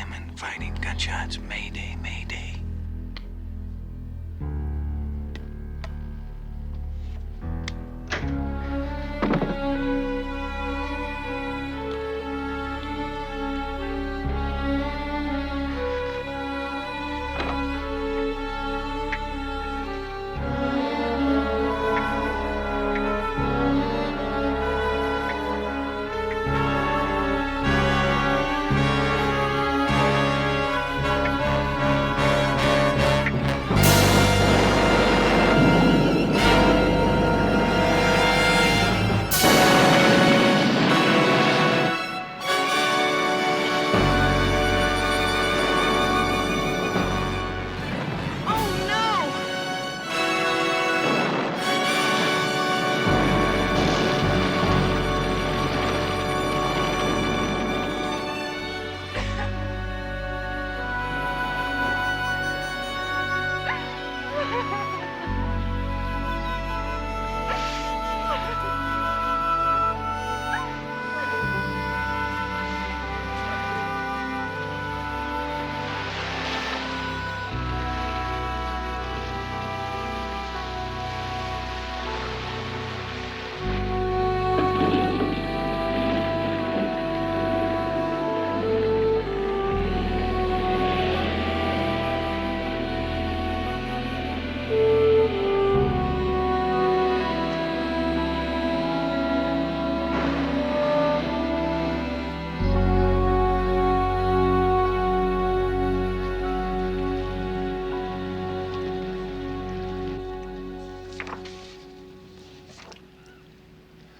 Women fighting gunshots. Mayday, mayday.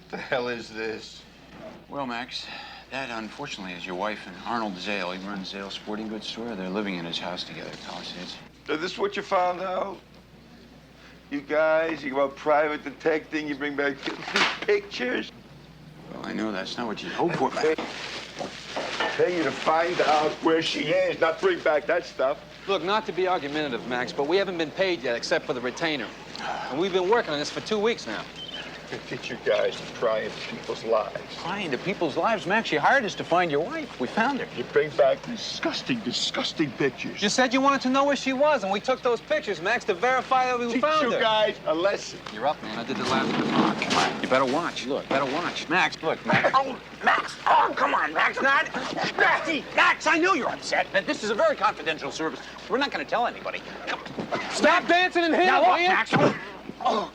What the hell is this? Well, Max, that unfortunately is your wife and Arnold Zale. He runs Zale's sporting goods store. They're living in his house together, Palisades. Is this what you found out? You guys, you go out private detecting, you bring back pictures? Well, I know that's not what you hoped for. I tell you to find out where she is, not bring back that stuff. Look, not to be argumentative, Max, but we haven't been paid yet except for the retainer. And we've been working on this for 2 weeks now. Teach you guys to pry into people's lives. Pry into people's lives, Max. You hired us to find your wife. We found her. You bring back disgusting, disgusting pictures. You said you wanted to know where she was, and we took those pictures, Max, to verify that we found her. Teach you guys a lesson. You're up, man. I did the last one. Oh, come on. You better watch. Look, better watch. Max, look, Max. Oh, Max! Oh, come on, Max! Not nasty! Max, I know you're upset, but this is a very confidential service. We're not going to tell anybody. Come. Stop dancing in here, Now, will look, you? Max! Oh.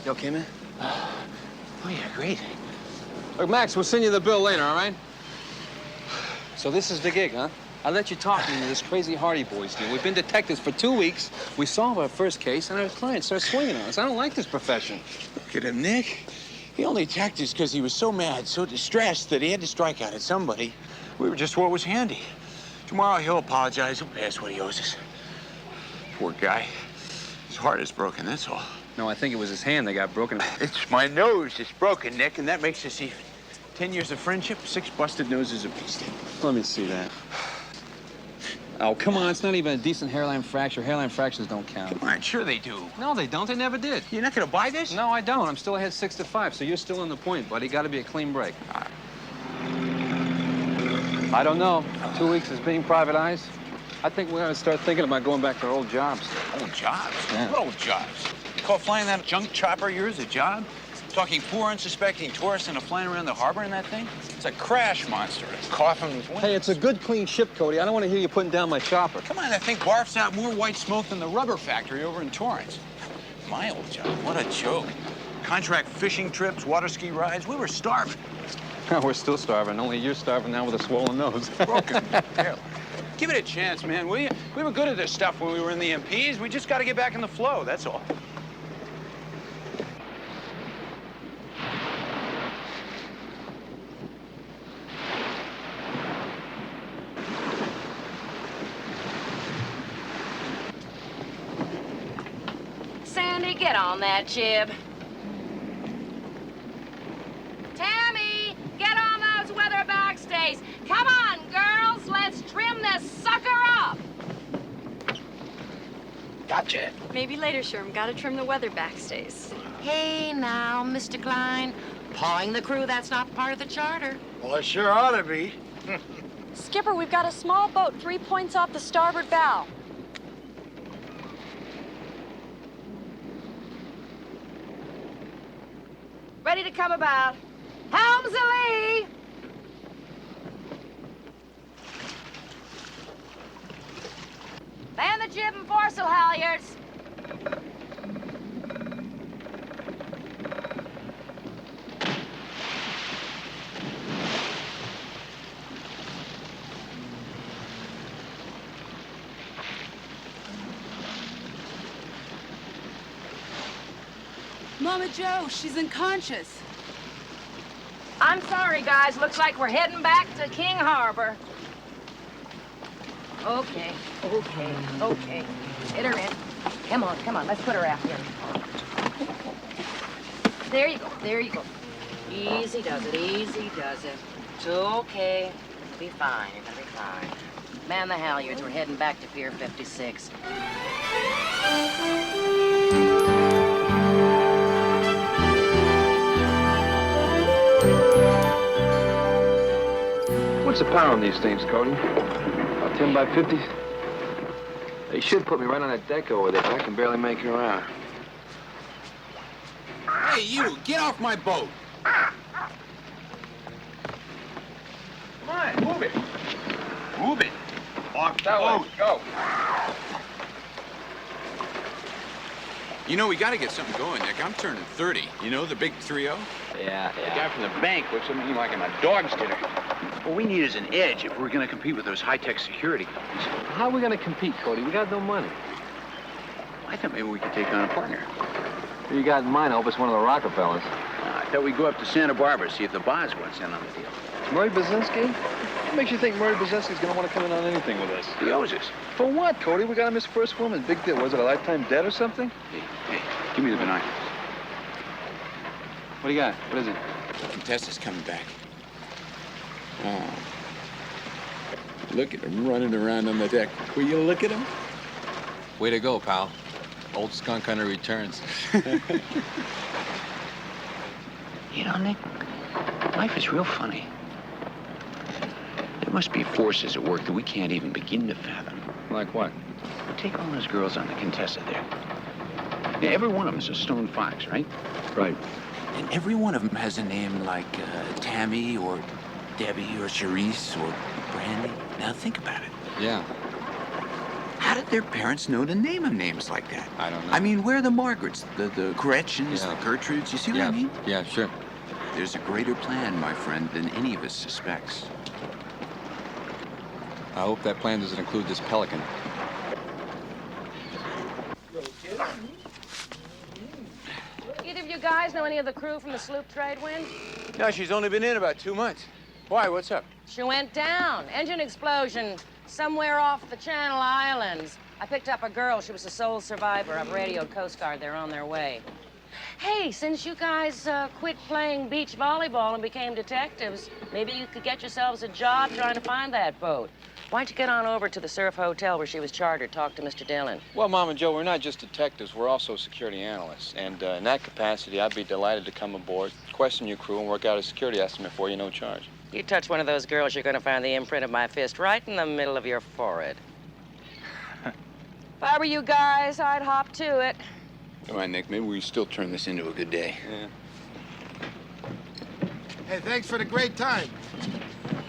You okay, man? Oh, yeah, great. Look, Max, we'll send you the bill later, all right? So this is the gig, huh? I let you talk me into this crazy Hardy Boys deal. We've been detectives for 2 weeks. We solve our first case, and our clients start swinging on us. I don't like this profession. Look at him, Nick. He only attacked us because he was so mad, so distressed that he had to strike out at somebody. We were just what was handy. Tomorrow he'll apologize and pay us what he owes us. Poor guy. His heart is broken, that's all. No, I think it was his hand that got broken. It's my nose that's broken, Nick, and that makes us even. 10 years of friendship, 6 busted noses apiece. Let me see that. Oh, come on. It's not even a decent hairline fracture. Hairline fractures don't count. Come on, sure they do. No, they don't. They never did. You're not gonna buy this? No, I don't. I'm still ahead 6-5, so you're still on the point, buddy. Got to be a clean break. I don't know. 2 weeks is being private eyes. I think we ought to start thinking about going back to our old jobs. Old jobs? Yeah. What old jobs? You call flying that junk chopper of yours a job? Talking poor, unsuspecting tourists into flying around the harbor in that thing? It's a crash monster. It's coughing with wind. Hey, it's a good, clean ship, Cody. I don't want to hear you putting down my chopper. Come on, that thing barfs out more white smoke than the rubber factory over in Torrance. My old job, what a joke. Contract fishing trips, water ski rides, we were starving. We're still starving, only you're starving now with a swollen nose. Broken tail. Give it a chance, man, will you? We were good at this stuff when we were in the MPs. We just got to get back in the flow, that's all. Sandy, get on that jib. Tammy, get on those weather backstays. Come on, girls, let's trim this sucker up. Gotcha. Maybe later, Sherm. Gotta trim the weather backstays. Hey now, Mr. Klein. Pawing the crew, that's not part of the charter. Well, it sure ought to be. Skipper, we've got a small boat 3 points off the starboard bow. Ready to come about. Helms alee! Man the jib and foresail halyards. Mama Joe, she's unconscious. I'm sorry, guys. Looks like we're heading back to King Harbor. Okay. Get her in. Come on. Let's put her out here. There you go. Easy does it. It's okay. You'll be fine. You're gonna be fine. Man the halyards. We're heading back to Pier 56. What's the power on these things, Cody? About 10 by 50s? They should put me right on that deck over there, but I can barely make it around. Hey, you, get off my boat. Come on, move it. Move it. Walk that way. Go. You know, we got to get something going, Nick. I'm turning 30. You know, the big 3-0? Yeah. The guy from the bank looks at me like I'm a dog's dinner. What we need is an edge if we're going to compete with those high-tech security companies. How are we going to compete, Cody? We got no money. I thought maybe we could take on a partner. Who you got in mind? I hope it's one of the Rockefellers. I thought we'd go up to Santa Barbara, see if the boss wants in on the deal. Murray Basinski? What makes you think Murray Basinski's going to want to come in on anything with us? He owes us. For what, Cody? We got him his first woman. Big deal. Was it a lifetime debt or something? Hey, give me the binoculars. What do you got? What is it? Contessa's coming back. Oh. Look at him running around on the deck. Will you look at him? Way to go, pal. Old skunk hunter returns. You know, Nick, life is real funny. There must be forces at work that we can't even begin to fathom. Like what? Take all those girls on the Contessa there. Yeah, every one of them is a stone fox, right? Right. And every one of them has a name like Tammy or Debbie or Charisse or Brandy. Now think about it. Yeah. How did their parents know to name them names like that? I don't know. I mean, where are the Margarets, the Gretchens, Yeah. the Gertrudes? You see what I mean? Yeah, sure. There's a greater plan, my friend, than any of us suspects. I hope that plan doesn't include this pelican. Either of you guys know any of the crew from the sloop trade wind? No, she's only been in about 2 months. Why? What's up? She went down. Engine explosion somewhere off the Channel Islands. I picked up a girl. She was the sole survivor. I've radioed Coast Guard. They're on their way. Hey, since you guys quit playing beach volleyball and became detectives, maybe you could get yourselves a job trying to find that boat. Why don't you get on over to the Surf Hotel where she was chartered, talk to Mr. Dillon. Well, Mom and Joe, we're not just detectives. We're also security analysts. And in that capacity, I'd be delighted to come aboard, question your crew, and work out a security estimate for you, no charge. You touch one of those girls, you're going to find the imprint of my fist right in the middle of your forehead. If I were you guys, I'd hop to it. Come on, Nick. Maybe we still turn this into a good day. Yeah. Hey, thanks for the great time.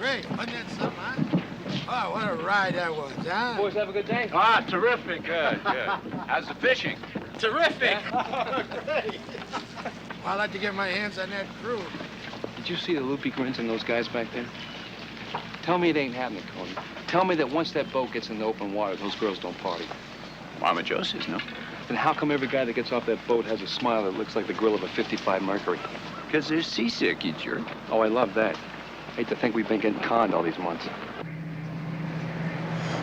Great. Wasn't that something, huh? Oh, what a ride that was, huh? Boys, have a good day. Ah, terrific. Good. How's the fishing? Terrific. Great. Well, I'd like to get my hands on that crew. Did you see the loopy grins in those guys back there? Tell me it ain't happening, Cody. Tell me that once that boat gets in the open water, those girls don't party. Mama Joe says no. Then how come every guy that gets off that boat has a smile that looks like the grill of a 55 Mercury? Because they're seasick, you jerk. Oh, I love that. Hate to think we've been getting conned all these months.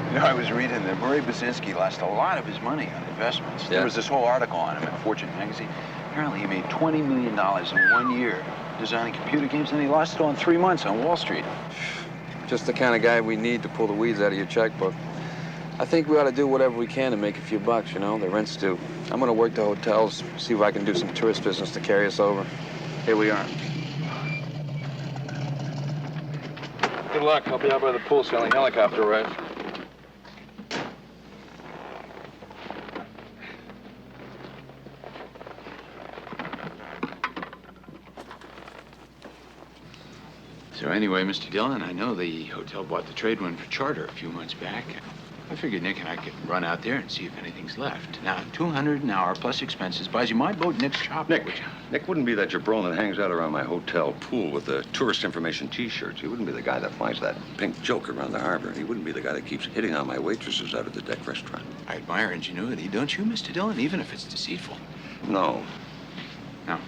You know, I was reading that Murray Basinski lost a lot of his money on investments. Yeah. There was this whole article on him in Fortune magazine. Apparently, he made $20 million in 1 year designing computer games, and he lost it all in 3 months on Wall Street. Just the kind of guy we need to pull the weeds out of your checkbook. I think we ought to do whatever we can to make a few bucks, you know? The rent's due. I'm gonna work the hotels, see if I can do some tourist business to carry us over. Here we are. Good luck. I'll be out by the pool selling helicopter rides. So anyway, Mr. Dillon, I know the hotel bought the trade wind for charter a few months back. I figured Nick and I could run out there and see if anything's left. Now, $200 an hour plus expenses buys you my boat, Nick's chopper. Nick wouldn't be that jabron that hangs out around my hotel pool with the tourist information T-shirts. He wouldn't be the guy that flies that pink joke around the harbor. He wouldn't be the guy that keeps hitting on my waitresses out at the deck restaurant. I admire ingenuity, don't you, Mr. Dillon? Even if it's deceitful. No. No.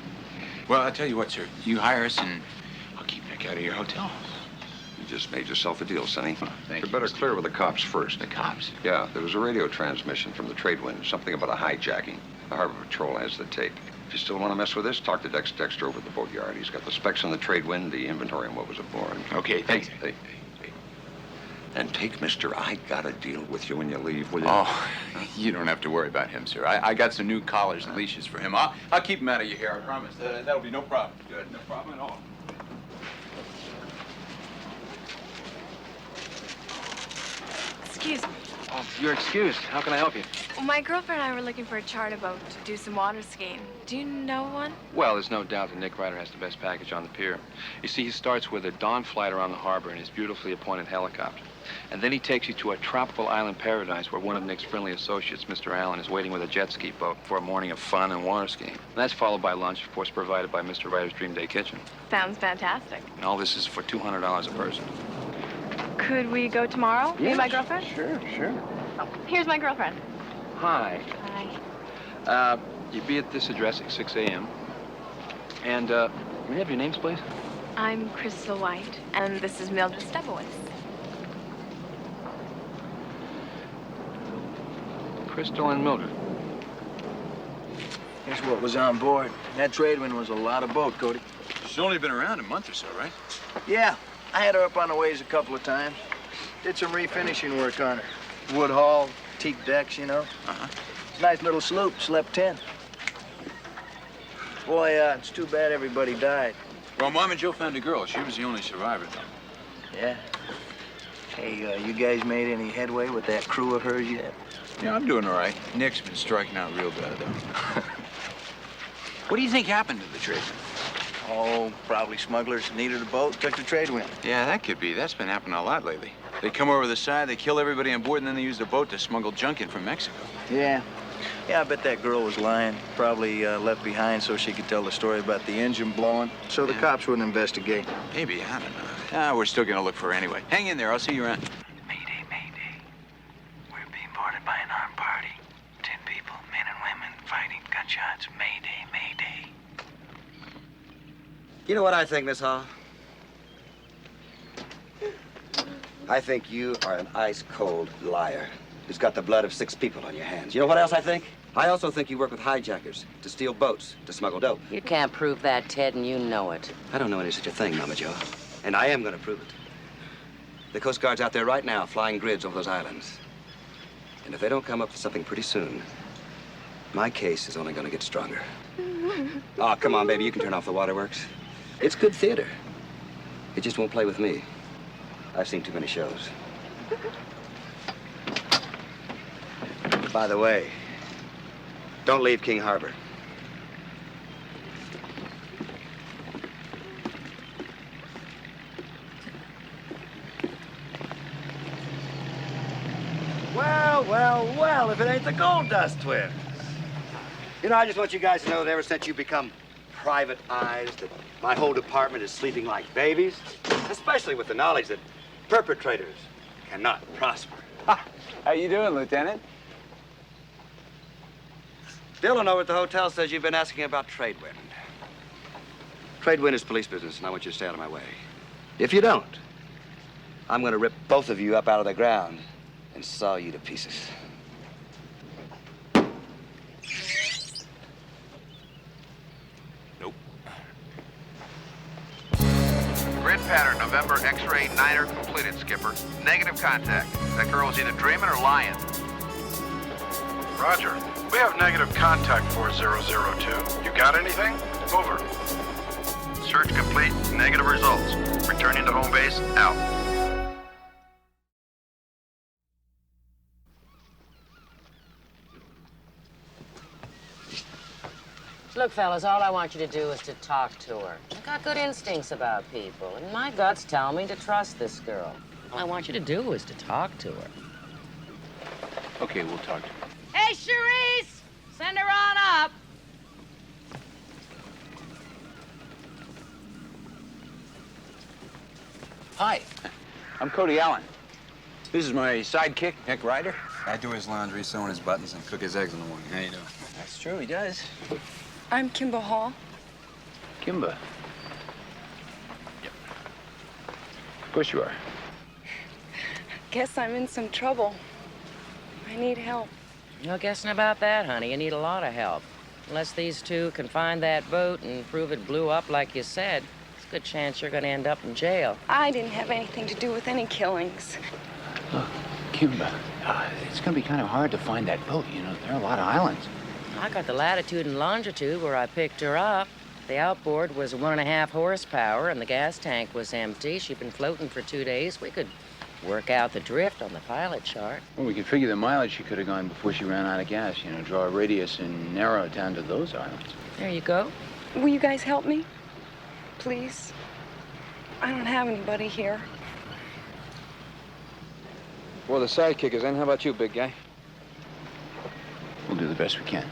Well, I'll tell you what, sir. You hire us and I'll keep Nick out of your hotel. You just made yourself a deal, Sonny. Thank You you, better Mr. clear with the cops first. The cops? Yeah, there was a radio transmission from the trade wind, something about a hijacking. The Harbor Patrol has the tape. If you still want to mess with this, talk to Dex Dexter over at the boatyard. He's got the specs on the trade wind, the inventory on what was aboard. Okay, thanks. Hey. And take Mr. I Got a Deal with you when you leave, will you? Oh, you don't have to worry about him, sir. I got some new collars and leashes for him. I'll keep him out of your hair, I promise. That'll be no problem. Good, no problem at all. Excuse me. Oh, you're excused. How can I help you? My girlfriend and I were looking for a charter boat to do some water skiing. Do you know one? Well, there's no doubt that Nick Ryder has the best package on the pier. You see, he starts with a dawn flight around the harbor in his beautifully appointed helicopter. And then he takes you to a tropical island paradise where one of Nick's friendly associates, Mr. Allen, is waiting with a jet ski boat for a morning of fun and water skiing. And that's followed by lunch, of course, provided by Mr. Ryder's Dream Day Kitchen. Sounds fantastic. And all this is for $200 a person. Could we go tomorrow? Me and my girlfriend? Sure. Oh, here's my girlfriend. Hi. Hi. You'd be at this address at 6 a.m. And, may I have your names, please? I'm Crystal White, and this is Mildred Stebowitz. Crystal and Mildred. Here's what was on board. That trade wind was a lot of boat, Cody. She's only been around a month or so, right? Yeah, I had her up on the waves a couple of times. Did some refinishing work on her. Wood hull, teak decks, you know. Uh-huh. It's a nice little sloop, slept 10. Boy, it's too bad everybody died. Well, Mom and Joe found a girl. She was the only survivor, though. Yeah? Hey, you guys made any headway with that crew of hers yet? Yeah, I'm doing all right. Nick's been striking out real bad, though. What do you think happened to the trade wind? Oh, probably smugglers needed a boat, took the trade wind. Yeah, that could be. That's been happening a lot lately. They come over the side, they kill everybody on board, and then they use the boat to smuggle junk in from Mexico. Yeah. Yeah, I bet that girl was lying. Probably left behind so she could tell the story about the engine blowing. So the cops wouldn't investigate. Maybe, I don't know. We're still gonna look for her anyway. Hang in there, I'll see you around. Mayday, mayday. We're being boarded by an armed party. 10 people, men and women, fighting, gunshots. Mayday, mayday. You know what I think, Miss Hall? I think you are an ice-cold liar who's got the blood of 6 people on your hands. You know what else I think? I also think you work with hijackers to steal boats, to smuggle dope. You can't prove that, Ted, and you know it. I don't know any such a thing, Mama Joe. And I am going to prove it. The Coast Guard's out there right now flying grids over those islands. And if they don't come up with something pretty soon, my case is only going to get stronger. Oh, come on, baby. You can turn off the waterworks. It's good theater. It just won't play with me. I've seen too many shows. By the way, don't leave King Harbor. Well, if it ain't the Gold Dust Twins. You know, I just want you guys to know that ever since you become private eyes, that my whole department is sleeping like babies, especially with the knowledge that perpetrators cannot prosper. How you doing, Lieutenant? Dylan over at the hotel says you've been asking about trade wind. Trade wind is police business, and I want you to stay out of my way. If you don't, I'm going to rip both of you up out of the ground and saw you to pieces. Grid pattern, November X-ray Niner completed, Skipper. Negative contact. That girl is either dreaming or lying. Roger. We have negative contact for 002. You got anything? Over. Search complete. Negative results. Returning to home base. Out. Look, fellas, all I want you to do is to talk to her. I've got good instincts about people, and my guts tell me to trust this girl. All I want you to do is to talk to her. Okay, we'll talk to her. Hey, Cherise! Send her on up. Hi, I'm Cody Allen. This is my sidekick, Nick Ryder. I do his laundry, sew in his buttons, and cook his eggs in the morning. How you doing? That's true, he does. I'm Kimba Hall. Kimba. Yep. Of course you are. Guess I'm in some trouble. I need help. No guessing about that, honey. You need a lot of help. Unless these two can find that boat and prove it blew up like you said, it's a good chance you're gonna end up in jail. I didn't have anything to do with any killings. Look, Kimba, it's gonna be kind of hard to find that boat. You know, there are a lot of islands. I got the latitude and longitude where I picked her up. The outboard was 1.5 horsepower and the gas tank was empty. She'd been floating for 2 days. We could work out the drift on the pilot chart. Well, we could figure the mileage she could have gone before she ran out of gas. You know, draw a radius and narrow it down to those islands. There you go. Will you guys help me? Please? I don't have anybody here. Well, the sidekick is in. How about you, big guy? We'll do the best we can.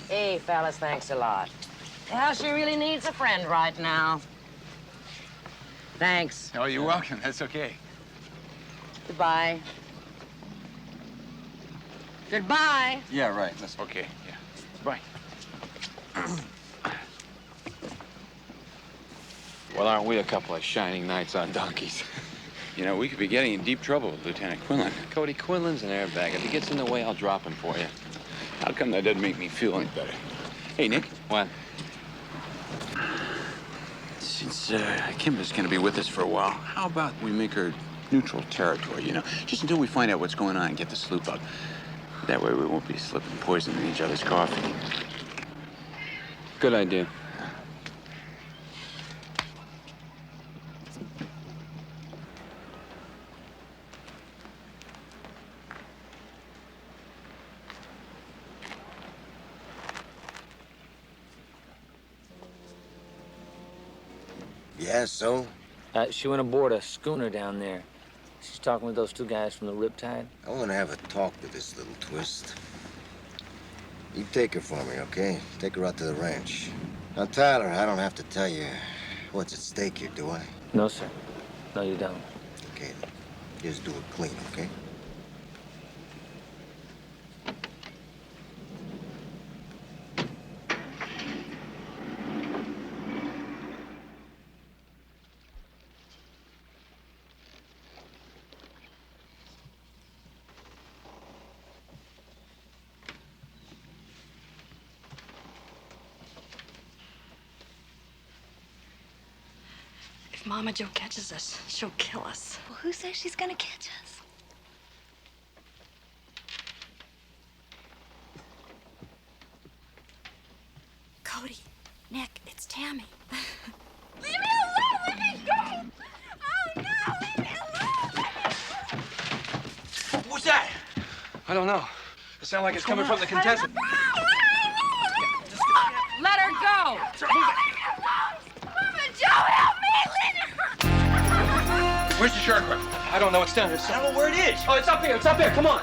Hey, fellas, thanks a lot. Well, she really needs a friend right now. Thanks. Oh, you're welcome. That's okay. Goodbye. Goodbye. Yeah, right. Listen. Okay, yeah. Bye. Well, aren't we a couple of shining knights on donkeys? You know, we could be getting in deep trouble with Lieutenant Quinlan. Cody, Quinlan's an airbag. If he gets in the way, I'll drop him for you. How come that doesn't make me feel any better? Hey, Nick. What? Since Kimba's gonna be with us for a while, how about we make her neutral territory, you know? Just until we find out what's going on and get the sloop up. That way we won't be slipping poison in each other's coffee. Good idea. Yeah, so? She went aboard a schooner down there. She's talking with those two guys from the Riptide. I want to have a talk with this little twist. You take her for me, okay? Take her out to the ranch. Now, Tyler, I don't have to tell you what's at stake here, do I? No, sir. No, you don't. Okay, then. Just do it clean, okay? If Mama Jo catches us, she'll kill us. Well, who says she's gonna catch us? Cody, Nick, it's Tammy. Leave me alone! Let me go! Oh, no! Leave me alone! What's that? I don't know. It sounds like it's coming from the contestant. Let her go! Mama Jo, help me! Where's the shark rifle? I don't know. It's down here. I don't know where it is. Oh, it's up here. It's up here. Come on.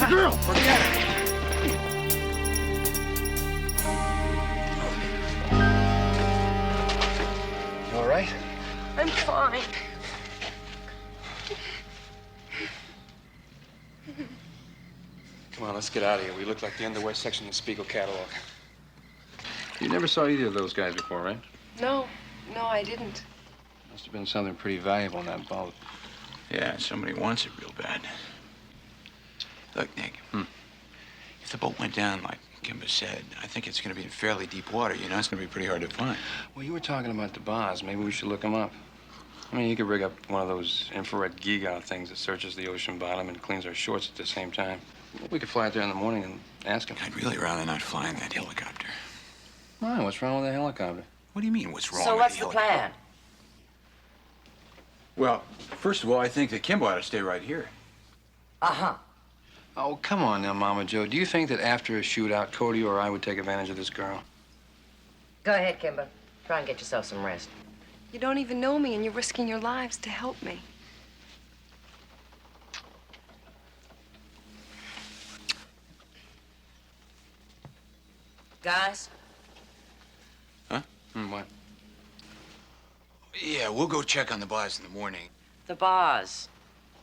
the girl. Forget it. You all right? I'm fine. Come on, let's get out of here. We look like the underwear section of the Spiegel catalog. You never saw either of those guys before, right? No, I didn't. Must have been something pretty valuable in that boat. Yeah, somebody wants it real bad. Look, Nick. If the boat went down like Kimber said, I think it's going to be in fairly deep water. You know, it's going to be pretty hard to find. Well, you were talking about the bars. Maybe we should look them up. I mean, you could rig up one of those infrared giga things that searches the ocean bottom and cleans our shorts at the same time. We could fly out there in the morning and ask him. I'd really rather not fly in that helicopter. Why? What's wrong with the helicopter? What do you mean, what's wrong So with what's the the helicopter? plan? Well, first of all, I think that Kimbo ought to stay right here. Uh-huh. Oh, come on now, Mama Joe. Do you think that after a shootout, Cody or I would take advantage of this girl? Go ahead, Kimber. Try and get yourself some rest. You don't even know me, and you're risking your lives to help me. Guys? Huh? What? Yeah, we'll go check on the bars in the morning. The Boz.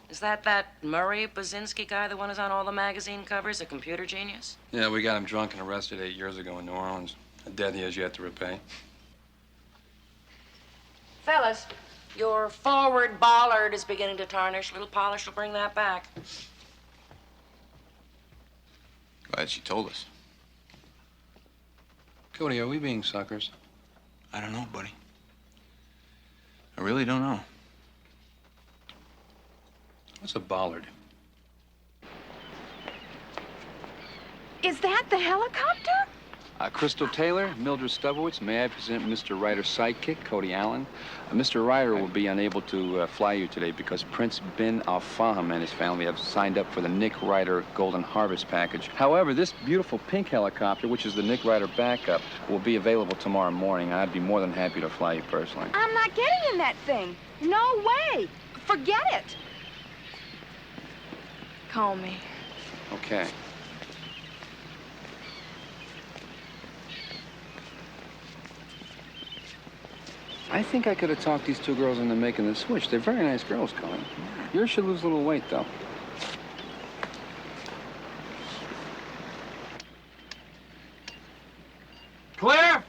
Is that Murray Basinski guy, the one who's on all the magazine covers, a computer genius? Yeah, we got him drunk and arrested 8 years ago in New Orleans. A debt he has yet to repay. Fellas, your forward bollard is beginning to tarnish. A little polish will bring that back. Glad she told us. Cody, are we being suckers? I don't know, buddy. I really don't know. What's a bollard? Is that the helicopter? Crystal Taylor, Mildred Stubowitz, may I present Mr. Ryder's sidekick, Cody Allen? Mr. Ryder will be unable to fly you today because Prince bin Al-Fahim and his family have signed up for the Nick Ryder Golden Harvest package. However, this beautiful pink helicopter, which is the Nick Ryder backup, will be available tomorrow morning. I'd be more than happy to fly you personally. I'm not getting in that thing. No way. Forget it. Call me. Okay. I think I could have talked these two girls into making the switch. They're very nice girls, Colin. Yours should lose a little weight, though. Claire!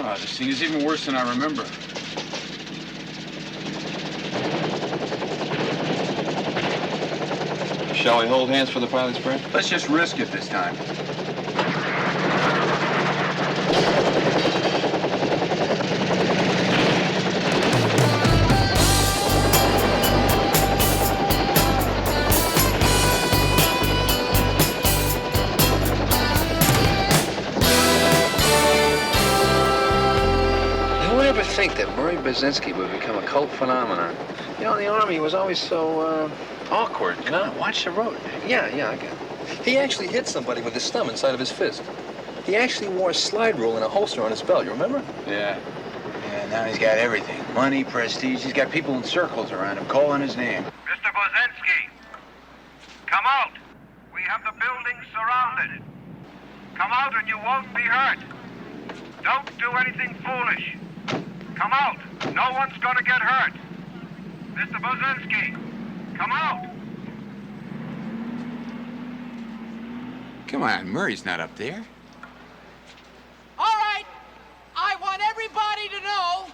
Oh, this thing is even worse than I remember. Shall we hold hands for the pilot's prayer? Let's just risk it this time. Who would ever think that Murray Basinski would become a cult phenomenon? You know, in the Army, he was always so, awkward, you know? Watch the road. Yeah, I get it. He actually hit somebody with his thumb inside of his fist. He actually wore a slide rule in a holster on his belt, you remember? Yeah. Yeah, now he's got everything. Money, prestige. He's got people in circles around him calling his name. Mr. Bozinski, come out. We have the building surrounded. Come out and you won't be hurt. Don't do anything foolish. Come out. No one's going to get hurt. Mr. Bozinski, come out. Come on, Murray's not up there. All right. I want everybody to know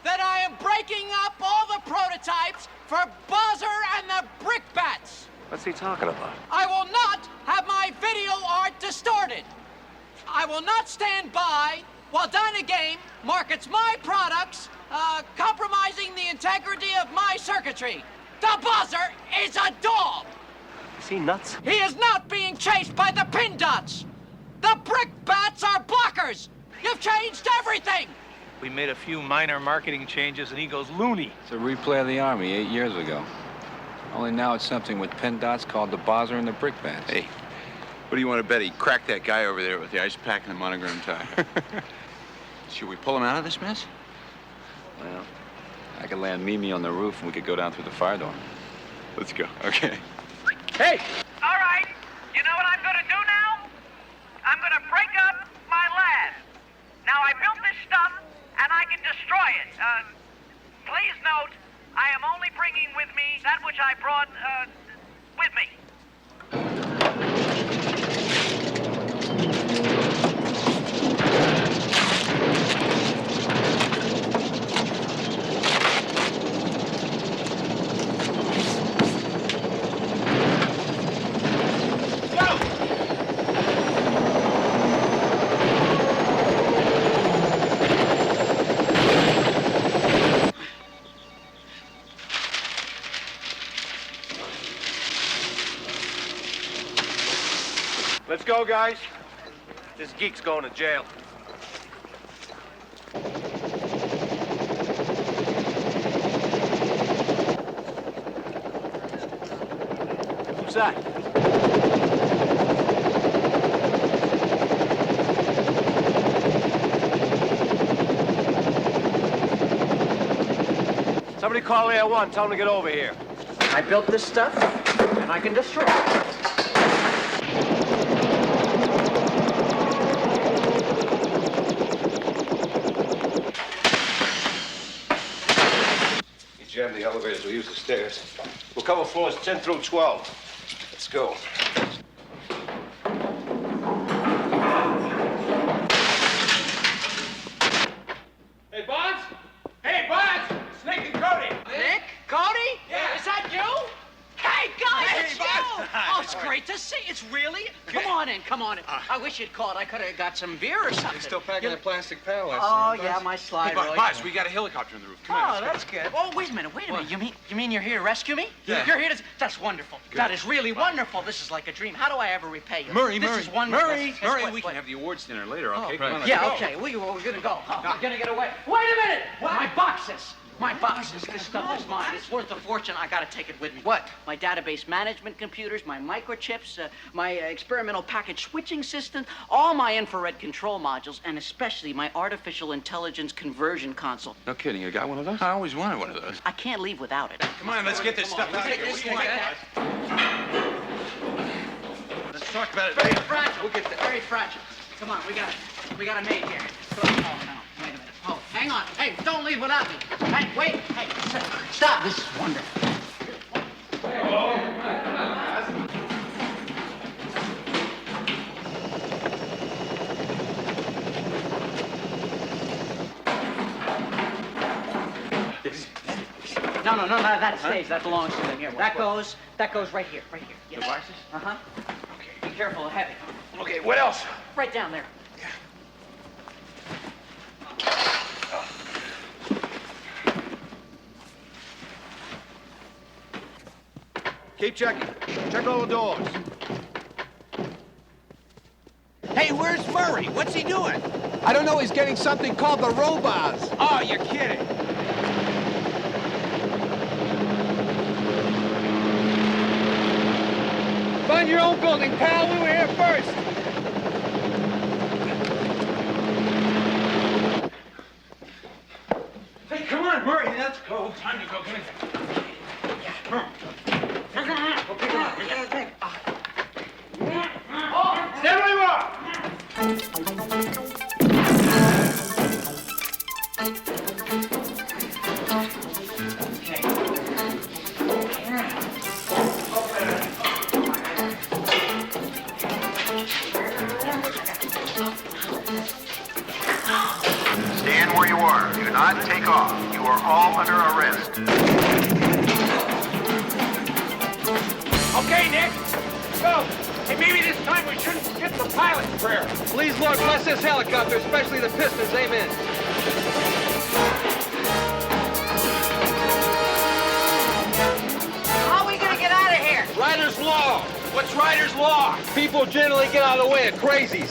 that I am breaking up all the prototypes for Buzzer and the Brickbats. What's he talking about? I will not have my video art distorted. I will not stand by while Dynagame markets my products, compromising the integrity of my circuitry. The Buzzer is a dog. Is he nuts? He is not being chased by the pin dots. The Brickbats are blockers. You've changed everything. We made a few minor marketing changes and he goes loony. It's a replay of the Army 8 years ago. Only now it's something with pen dots called the bozzer and the brick bats. Hey, what do you want to bet he cracked that guy over there with the ice pack and the monogram tie? Should we pull him out of this mess? Well, I could land Mimi on the roof and we could go down through the fire door. Let's go. Okay. Hey! All right. You know what I'm going to do now? I'm going to break up my lab. Now, I built this stuff, and I can destroy it. Please note, I am only bringing with me that which I brought, with me. Let's go, guys. This geek's going to jail. Who's that? Somebody call Air 1. Tell them to get over here. I built this stuff, and I can destroy it. You jam the elevators, we'll use the stairs. We'll cover floors 10 through 12. Let's go. Hey, Bonds? Hey, Bonds! It's Nick and Cody. Nick? Cody? Yeah. Is that you? Hey, guys, Hey, it's Bud. you! Oh, it's great to see. It's really? Come on in, come on in. I wish you'd called. I could have got some beer or something. They're still packing that plastic paddle. Oh, yeah, my slide. Hey, really. Boss, we got a helicopter on the roof. Come on, Oh, let's go. that's good. Oh, wait a minute, wait a minute. You mean you're here to rescue me? Yeah. You're here to... That's wonderful. Good. That is really wonderful. This is like a dream. How do I ever repay you? Murray, this Murray. is wonderful. Murray, Yes, Murray, what- we what- can have the awards dinner later, Oh, okay? right. Come on, let's yeah, go. okay. We're gonna go. We're gonna get away. Wait a minute! My boxes! My boxes. This stuff is mine. It's worth a fortune. I gotta take it with me. What? My database management computers, my microchips, my experimental packet switching system, all my infrared control modules, and especially my artificial intelligence conversion console. No kidding, you got one of those? I always wanted one of those. I can't leave without it. Come on, let's get this stuff out of here. This, What do you take want? that. Let's talk about it Very later. fragile. We'll get there. Very fragile. Come on, we got a maid here. Oh, no, wait a minute. Oh, hang on. Hey, don't leave without me. Hey, wait. Hey, stop. This is wonderful. No, that stays. That belongs to them. Here, that goes right here, Yes. The boxes? Uh-huh. Okay. Be careful, heavy. Okay, what else? Right down there. Keep checking. Check all the doors. Hey, where's Murray? What's he doing? I don't know. He's getting something called the robots. Oh, you're kidding. Find your own building, pal. We were here first. Hey, come on, Murray. Let's go. Time to go. Come in. Come on. Go pick him up. Stay where you are. Stand where you are. Do not take off. You are all under arrest. Okay, Nick. Go. Hey, maybe this time we shouldn't skip the pilot's prayer. Please, Lord, bless this helicopter, especially the pistons. Amen. How are we gonna get out of here? Rider's law. What's Rider's law? People generally get out of the way of crazies.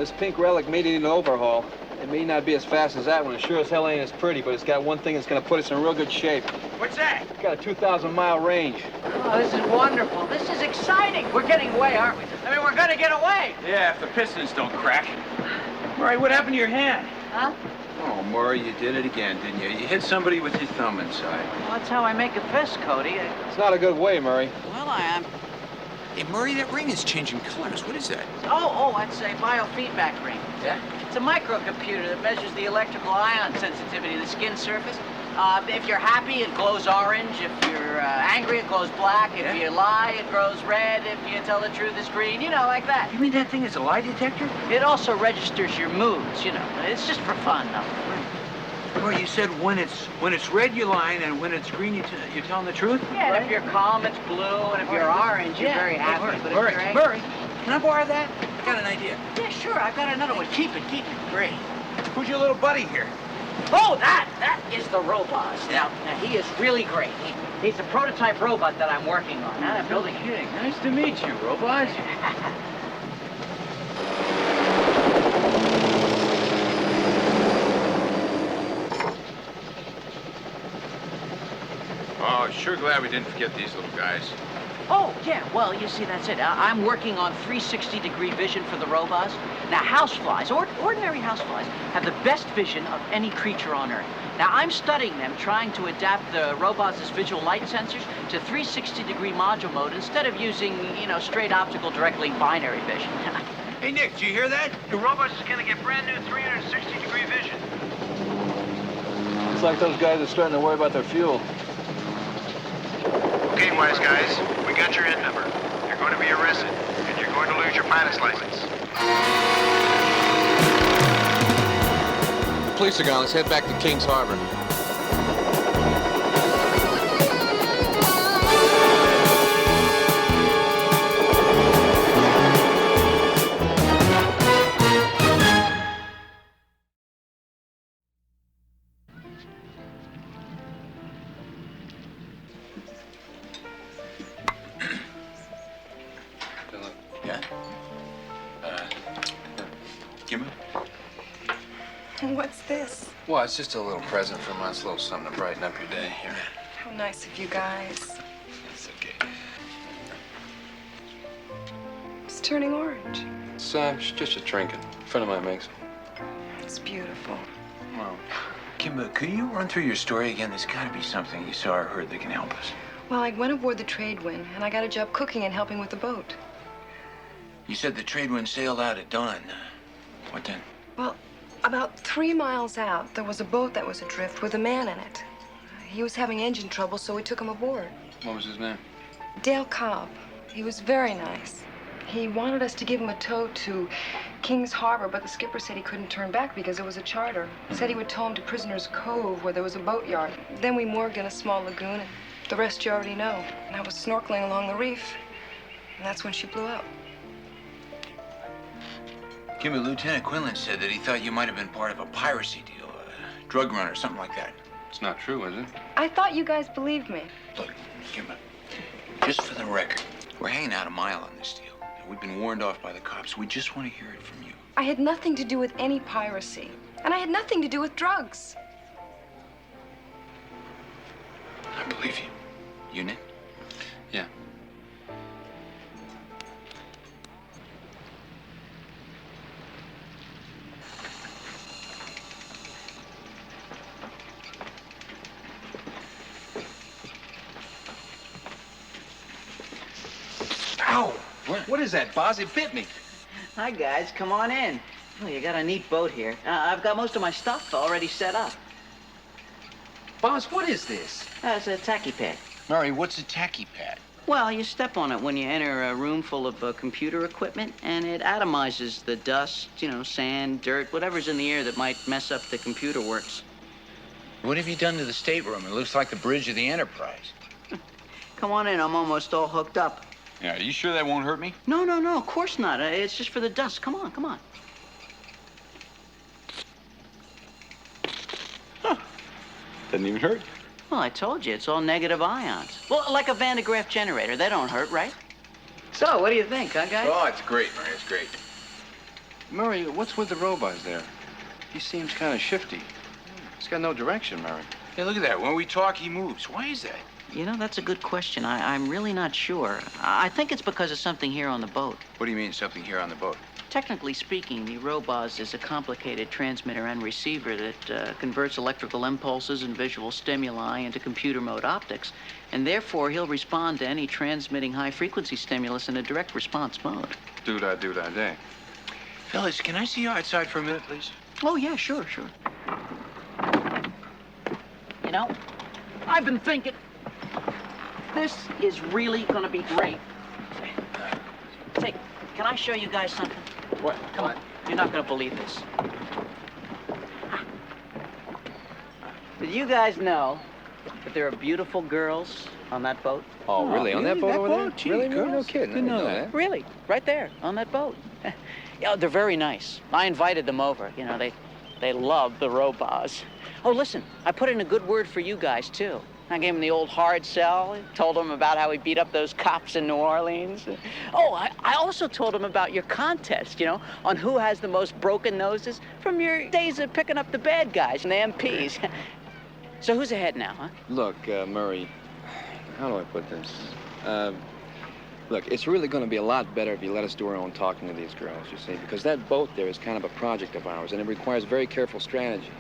this pink relic may need an overhaul. It may not be as fast as that one. It sure as hell ain't as pretty, but it's got one thing that's gonna put us in real good shape. What's that? It's got a 2,000-mile range. Oh, this is wonderful. This is exciting. We're getting away, aren't we? I mean, we're gonna get away. Yeah, if the pistons don't crack. Murray, what happened to your hand? Huh? Oh, Murray, you did it again, didn't you? You hit somebody with your thumb inside. Well, that's how I make a fist, Cody. It's not a good way, Murray. Well, I am. Hey, Murray, that ring is changing colors. What is that? Oh, that's a biofeedback ring. Yeah? It's a microcomputer that measures the electrical ion sensitivity of the skin surface. If you're happy, it glows orange. If you're angry, it glows black. If you lie, it grows red. If you tell the truth, it's green. You know, like that. You mean that thing is a lie detector? It also registers your moods, you know. It's just for fun, though. Well, you said when it's red, you're lying, and when it's green, you're telling the truth? Yeah, and if you're calm, it's blue, and if you're orange, you're very happy. But if you're angry... Murray, can I borrow that? I got an idea. Yeah, sure, I've got another one. Keep it. Great. Who's your little buddy here? Oh, that is the robot. Now, he is really great. He's a prototype robot that I'm working on. I'm building. Kidding. Nice to meet you, robot. Oh, sure glad we didn't forget these little guys. Oh, yeah, well, you see, that's it. I'm working on 360-degree vision for the robots. Now, houseflies, ordinary houseflies, have the best vision of any creature on Earth. Now, I'm studying them, trying to adapt the robots' visual light sensors to 360-degree module mode instead of using, you know, straight optical direct link binary vision. Hey, Nick, did you hear that? The robot's is gonna get brand new 360-degree vision. It's like those guys are starting to worry about their fuel. Okay, wise guys, we got your end number. You're going to be arrested, and you're going to lose your pilot's license. The police are gone. Let's head back to Kings Harbor. Yeah? Kimber? What's this? Well, it's just a little present from us, a little something to brighten up your day. Here. How nice of you guys. It's okay. It's turning orange. It's just a trinket. A friend of mine makes them. It's beautiful. Well, Kimber, could you run through your story again? There's got to be something you saw or heard that can help us. Well, I went aboard the Tradewind, and I got a job cooking and helping with the boat. You said the Tradewind sailed out at dawn. What then? Well, about 3 miles out, there was a boat that was adrift with a man in it. He was having engine trouble, so we took him aboard. What was his name? Dale Cobb. He was very nice. He wanted us to give him a tow to Kings Harbor, but the skipper said he couldn't turn back because it was a charter. Said he would tow him to Prisoner's Cove, where there was a boatyard. Then we moored in a small lagoon, and the rest you already know. And I was snorkeling along the reef, and that's when she blew up. Kimber, Lieutenant Quinlan said that he thought you might have been part of a piracy deal, a drug run or something like that. It's not true, is it? I thought you guys believed me. Look, Kimber, just for the record, we're hanging out a mile on this deal. And we've been warned off by the cops. We just want to hear it from you. I had nothing to do with any piracy, and I had nothing to do with drugs. I believe you. You, Nick? Yeah. Ow! What is that, Boz? It bit me. Hi, guys. Come on in. Oh, you got a neat boat here. I've got most of my stuff already set up. Boz, what is this? It's a tacky pad. Murray, what's a tacky pad? Well, you step on it when you enter a room full of computer equipment, and it atomizes the dust, you know, sand, dirt, whatever's in the air that might mess up the computer works. What have you done to the stateroom? It looks like the bridge of the Enterprise. Come on in. I'm almost all hooked up. Yeah, are you sure that won't hurt me? No, of course not. It's just for the dust. Come on. Huh. Doesn't even hurt. Well, I told you, it's all negative ions. Well, like a Van de Graaff generator. They don't hurt, right? So, what do you think, huh, guys? Oh, it's great, Murray. It's great. Murray, what's with the robots there? He seems kind of shifty. He's got no direction, Murray. Hey, look at that. When we talk, he moves. Why is that? You know, that's a good question. I'm really not sure. I think it's because of something here on the boat. What do you mean, something here on the boat? Technically speaking, the Robos is a complicated transmitter and receiver that converts electrical impulses and visual stimuli into computer mode optics, and therefore he'll respond to any transmitting high-frequency stimulus in a direct response mode. Do-da-do-da-day. Fellas, can I see you outside for a minute, please? Oh, yeah, sure. You know, I've been thinking, this is really gonna be great. Say, can I show you guys something? What? Come on. You're not gonna believe this. Did you guys know that there are beautiful girls on that boat? Oh, really? On that boat over there? Gee, Really? girls? No kidding. I Didn't know that. Really? Right there, on that boat. Yeah, they're very nice. I invited them over. You know, they love the Robos. Oh, listen, I put in a good word for you guys, too. I gave him the old hard sell, told him about how he beat up those cops in New Orleans. Oh, I also told him about your contest, you know, on who has the most broken noses from your days of picking up the bad guys and the MPs. So who's ahead now, huh? Look, Murray, how do I put this? Look, it's really going to be a lot better if you let us do our own talking to these girls, you see, because that boat there is kind of a project of ours, and it requires very careful strategy.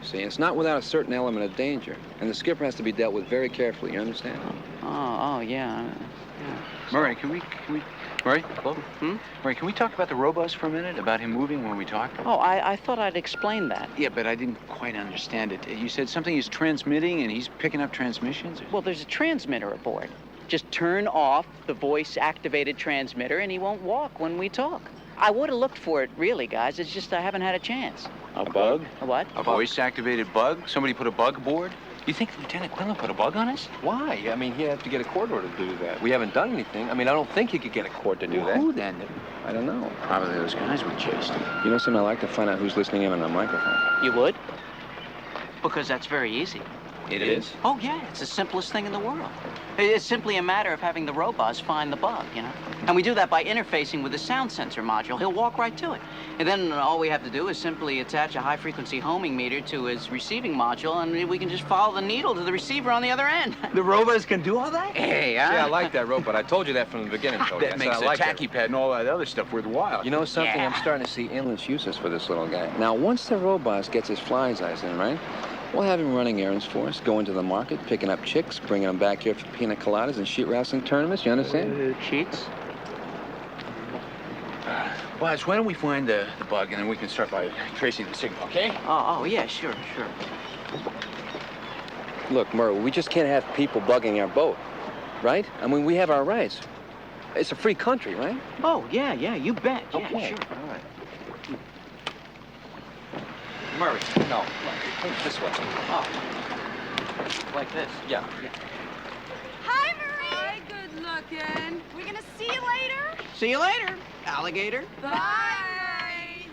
See, it's not without a certain element of danger, and the skipper has to be dealt with very carefully, you understand? Oh, yeah. Murray, Murray? Hello? Murray, can we talk about the Robos for a minute? About him moving when we talk? Oh, I thought I'd explain that. Yeah, but I didn't quite understand it. You said something is transmitting and he's picking up transmissions? Well, there's a transmitter aboard. Just turn off the voice-activated transmitter and he won't walk when we talk. I would have looked for it, really, guys. It's just I haven't had a chance. A bug? A what? A voice-activated bug? Somebody put a bug aboard? You think Lieutenant Quinlan put a bug on us? Why? I mean, he'd have to get a court order to do that. We haven't done anything. I mean, I don't think he could get a court to do that. Who then? I don't know. Probably those guys we chased. You know something? I like to find out who's listening in on the microphone. You would? Because that's very easy. It is? Oh, yeah. It's the simplest thing in the world. It's simply a matter of having the robots find the bug, you know? And we do that by interfacing with the sound sensor module. He'll walk right to it. And then all we have to do is simply attach a high-frequency homing meter to his receiving module, and we can just follow the needle to the receiver on the other end. The robots can do all that? Hey, See, I like that robot. I told you that from the beginning, Cody. That makes the tacky pad and all that other stuff worthwhile. You know something? Yeah. I'm starting to see endless uses for this little guy. Now, once the robot gets his fly's eyes in, right? We'll have him running errands for us, going to the market, picking up chicks, bringing them back here for pina coladas and sheet wrestling tournaments. You understand? Sheets? Boss, why don't we find the bug and then we can start by tracing the signal, okay? Oh, yeah, sure. Look, Murray, we just can't have people bugging our boat, right? I mean, we have our rights. It's a free country, right? Oh, yeah, you bet. Okay. Yeah, sure. All right. Murray, no. This way. Oh. Like this? Yeah. Hi, Marie. Hi, good looking. We gonna see you later? See you later, alligator. Bye.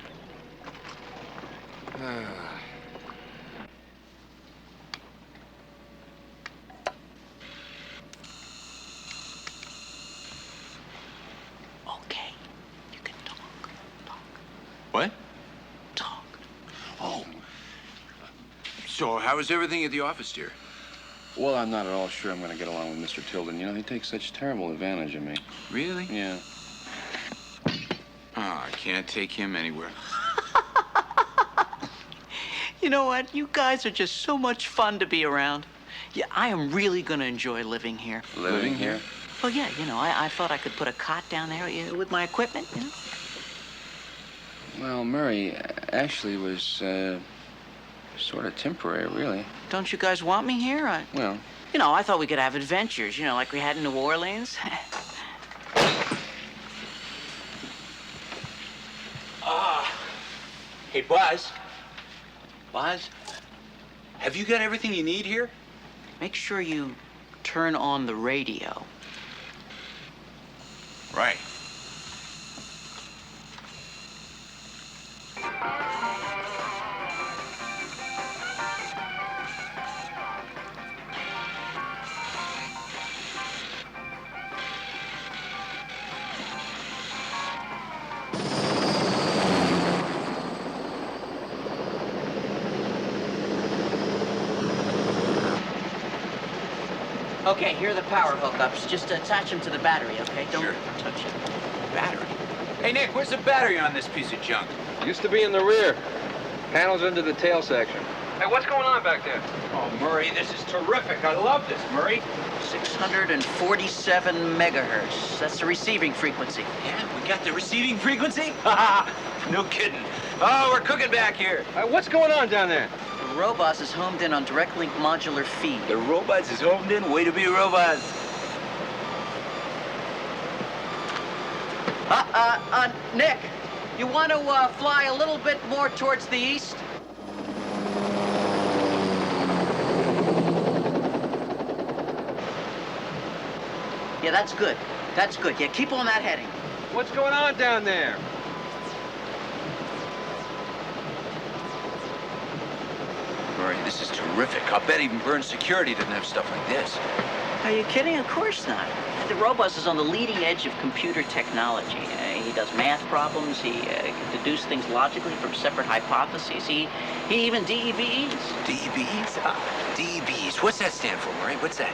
Okay, you can talk. What? Talk. Oh. So, how is everything at the office, dear? Well, I'm not at all sure I'm going to get along with Mr. Tilden. You know, he takes such terrible advantage of me. Really? Yeah. I can't take him anywhere. You know what? You guys are just so much fun to be around. Yeah, I am really going to enjoy living here. Living here? Well, yeah, you know, I thought I could put a cot down there with my equipment, you know? Well, Murray, actually was, sort of temporary, really. Don't you guys want me here? Well... You know, I thought we could have adventures, you know, like we had in New Orleans. Hey, Buzz. Buzz? Have you got everything you need here? Make sure you turn on the radio. Right. Okay, here are the power hookups. Just attach them to the battery, okay? Don't touch it. Battery? Hey, Nick, where's the battery on this piece of junk? Used to be in the rear. Panels under the tail section. Hey, what's going on back there? Oh, Murray, this is terrific. I love this, Murray. 647 megahertz. That's the receiving frequency. Yeah, we got the receiving frequency? No kidding. Oh, we're cooking back here. What's going on down there? The Robot is homed in on direct link modular feed. The Robots is homed in? Way to be robots. Nick, you want to fly a little bit more towards the east? Yeah, that's good. That's good. Yeah, keep on that heading. What's going on down there? Murray, this is terrific. I'll bet even Burns Security didn't have stuff like this. Are you kidding? Of course not. The Robust is on the leading edge of computer technology. He does math problems. He can deduce things logically from separate hypotheses. He even DEBs. DEBs? DEBs. What's that stand for, Murray? What's that?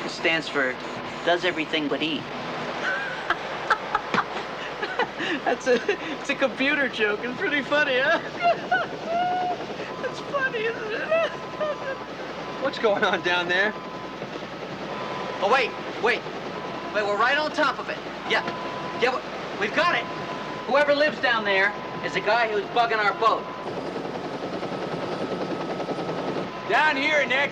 It stands for does everything but eat. It's a computer joke. It's pretty funny, huh? It's funny, isn't it? What's going on down there? Oh, wait, we're right on top of it. Yeah, we've got it. Whoever lives down there is the guy who's bugging our boat. Down here, Nick.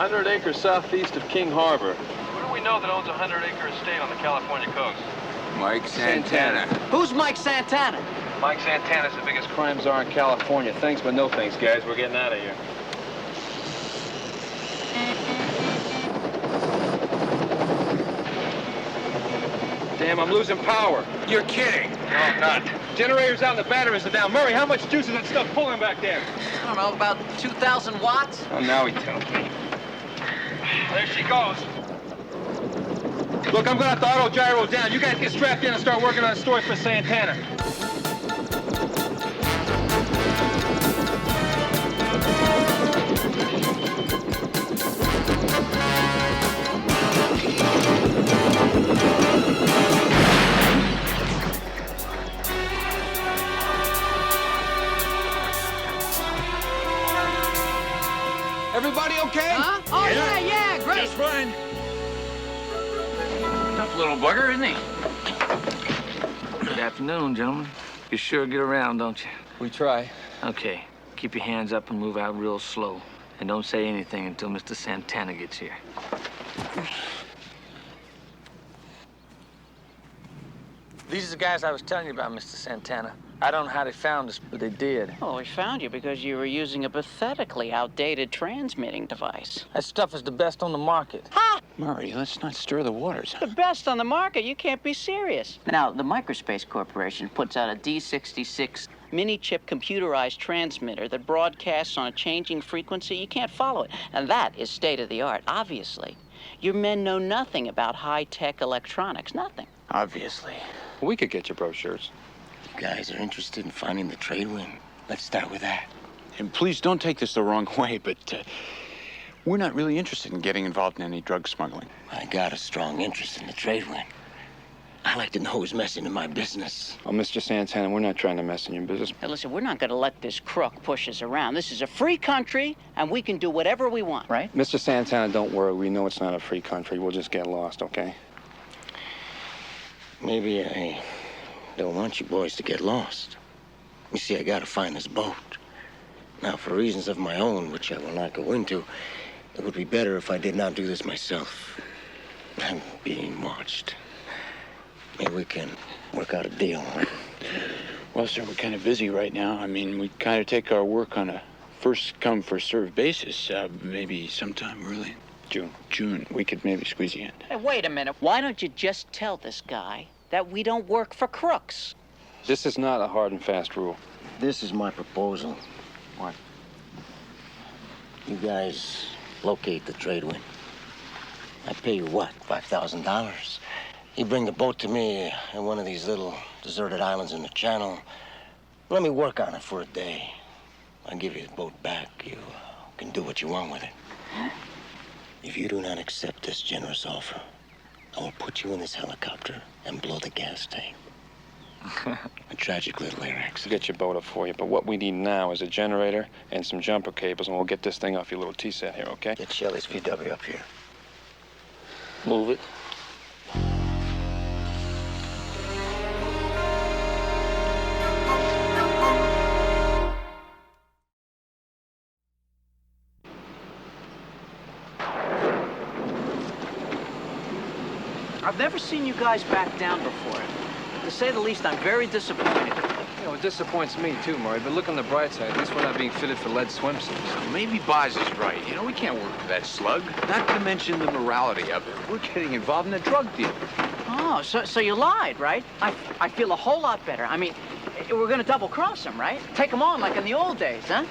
100 acres southeast of King Harbor. Who do we know that owns a 100-acre estate on the California coast? Mike Santana. Who's Mike Santana? Mike Santana's the biggest Crime czar in California. Thanks, but no thanks, guys. We're getting out of here. Damn, I'm losing power. You're kidding. No, I'm not. Generators out and the batteries are down. Murray, how much juice is that stuff pulling back there? I don't know, about 2,000 watts? Oh, now he tells me. There she goes. Look, I'm gonna have to auto gyro down. You guys get strapped in and start working on a story for Santana. Everybody okay? Huh? Oh, yeah, great. Just fine. Tough little bugger, isn't he? Good afternoon, gentlemen. You sure get around, don't you? We try. Okay. Keep your hands up and move out real slow. And don't say anything until Mr. Santana gets here. These are the guys I was telling you about, Mr. Santana. I don't know how they found us, but they did. Oh, we found you because you were using a pathetically outdated transmitting device. That stuff is the best on the market. Ha! Murray, let's not stir the waters. The best on the market? You can't be serious. Now, the Microspace Corporation puts out a D66 mini-chip computerized transmitter that broadcasts on a changing frequency. You can't follow it. And that is state-of-the-art, obviously. Your men know nothing about high-tech electronics, nothing. Obviously. We could get you brochures. You guys are interested in finding the trade wind? Let's start with that. And please don't take this the wrong way, but we're not really interested in getting involved in any drug smuggling. I got a strong interest in the trade wind. I like to know who's messing in my business. Oh, Mr. Santana, we're not trying to mess in your business. Hey, listen, we're not going to let this crook push us around. This is a free country, and we can do whatever we want, right? Mr. Santana, don't worry. We know it's not a free country. We'll just get lost, okay? Maybe I don't want you boys to get lost. You see, I gotta find this boat. Now, for reasons of my own, which I will not go into, it would be better if I did not do this myself. I'm being watched. Maybe we can work out a deal. Well, sir, we're kind of busy right now. I mean, we kind of take our work on a first-come, first-served basis. Maybe sometime early June, we could maybe squeeze you in. Hey, wait a minute. Why don't you just tell this guy that we don't work for crooks? This is not a hard and fast rule. This is my proposal. What? You guys locate the trade wind. I pay you what, $5,000? You bring the boat to me in one of these little deserted islands in the channel. Let me work on it for a day. I'll give you the boat back. You can do what you want with it. If you do not accept this generous offer, I will put you in this helicopter and blow the gas tank. A tragic little air accident. Get your boat up for you, but what we need now is a generator and some jumper cables, and we'll get this thing off your little tea set here, okay? Get Shelley's VW up here. Move it. I've never seen you guys back down before. To say the least, I'm very disappointed. You know, it disappoints me too, Murray, but look on the bright side. At least we're not being fitted for lead swimsuits. Maybe Boz is right. You know, we can't work for that slug. Not to mention the morality of it. We're getting involved in a drug deal. Oh, so you lied, right? I feel a whole lot better. I mean, we're gonna double-cross him, right? Take him on like in the old days, huh?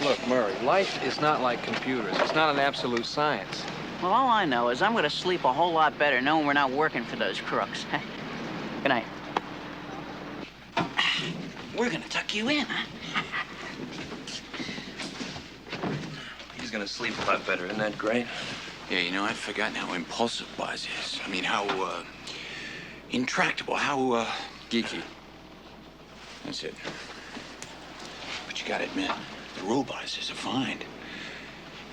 Look, Murray, life is not like computers. It's not an absolute science. Well, all I know is I'm gonna sleep a whole lot better knowing we're not working for those crooks. Good night. We're gonna tuck you in, huh? He's gonna sleep a lot better. Isn't that great? Yeah, you know, I've forgotten how impulsive Boz is. I mean, how, intractable, how, geeky. That's it. But you gotta admit, the robot is a find.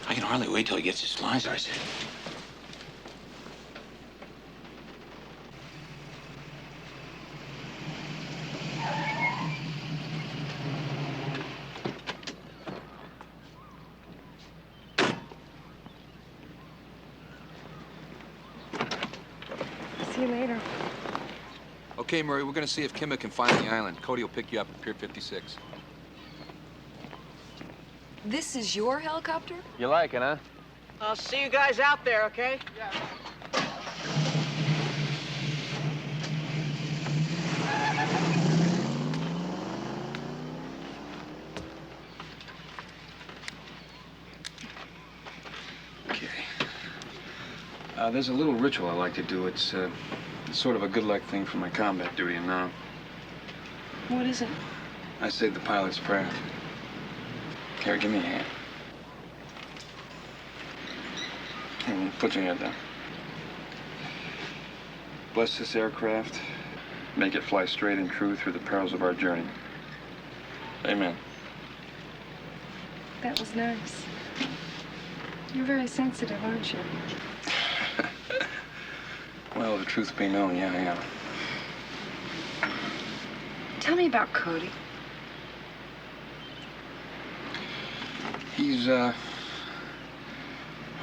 I can hardly wait till he gets his flies, I said. See you later. Okay, Murray, we're gonna see if Kimma can find the island. Cody will pick you up at Pier 56. This is your helicopter? You like it, huh? I'll see you guys out there, okay? Yeah. Okay. There's a little ritual I like to do. It's sort of a good luck thing for my combat duty and now. What is it? I say the pilot's prayer. Here, give me a hand. Here, put your head down. Bless this aircraft. Make it fly straight and true through the perils of our journey. Amen. That was nice. You're very sensitive, aren't you? Well, the truth be known, yeah, I am. Tell me about Cody. He's, well,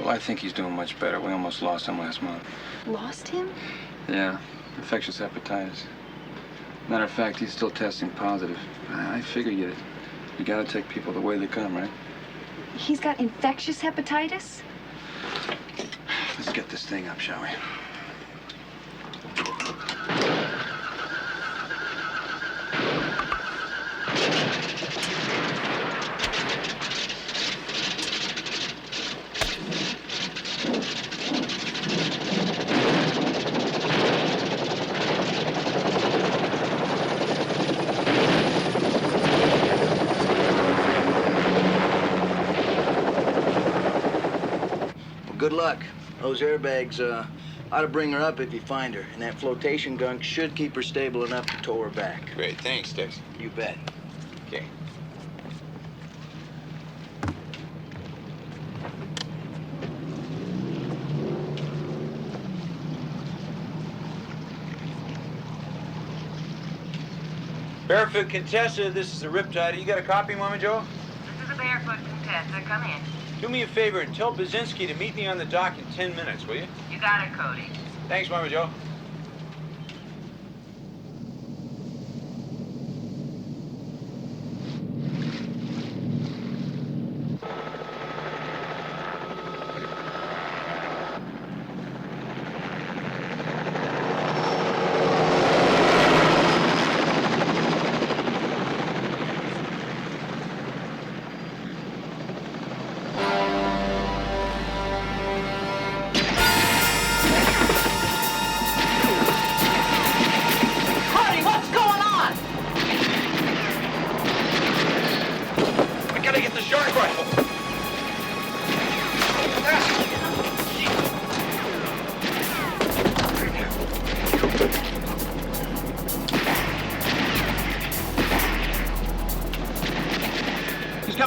I think he's doing much better. We almost lost him last month. Lost him? Yeah, infectious hepatitis. Matter of fact, he's still testing positive. I figure you gotta take people the way they come, right? He's got infectious hepatitis? Let's get this thing up, shall we? Good luck. Those airbags ought to bring her up if you find her, and that flotation gun should keep her stable enough to tow her back. Great, thanks, Tex. You bet. Okay. Barefoot Contessa, this is the Riptide. You got a copy, Mama Joe? This is a Barefoot Contessa. Come in. Do me a favor and tell Baczynski to meet me on the dock in 10 minutes, will you? You got it, Cody. Thanks, Mama Joe.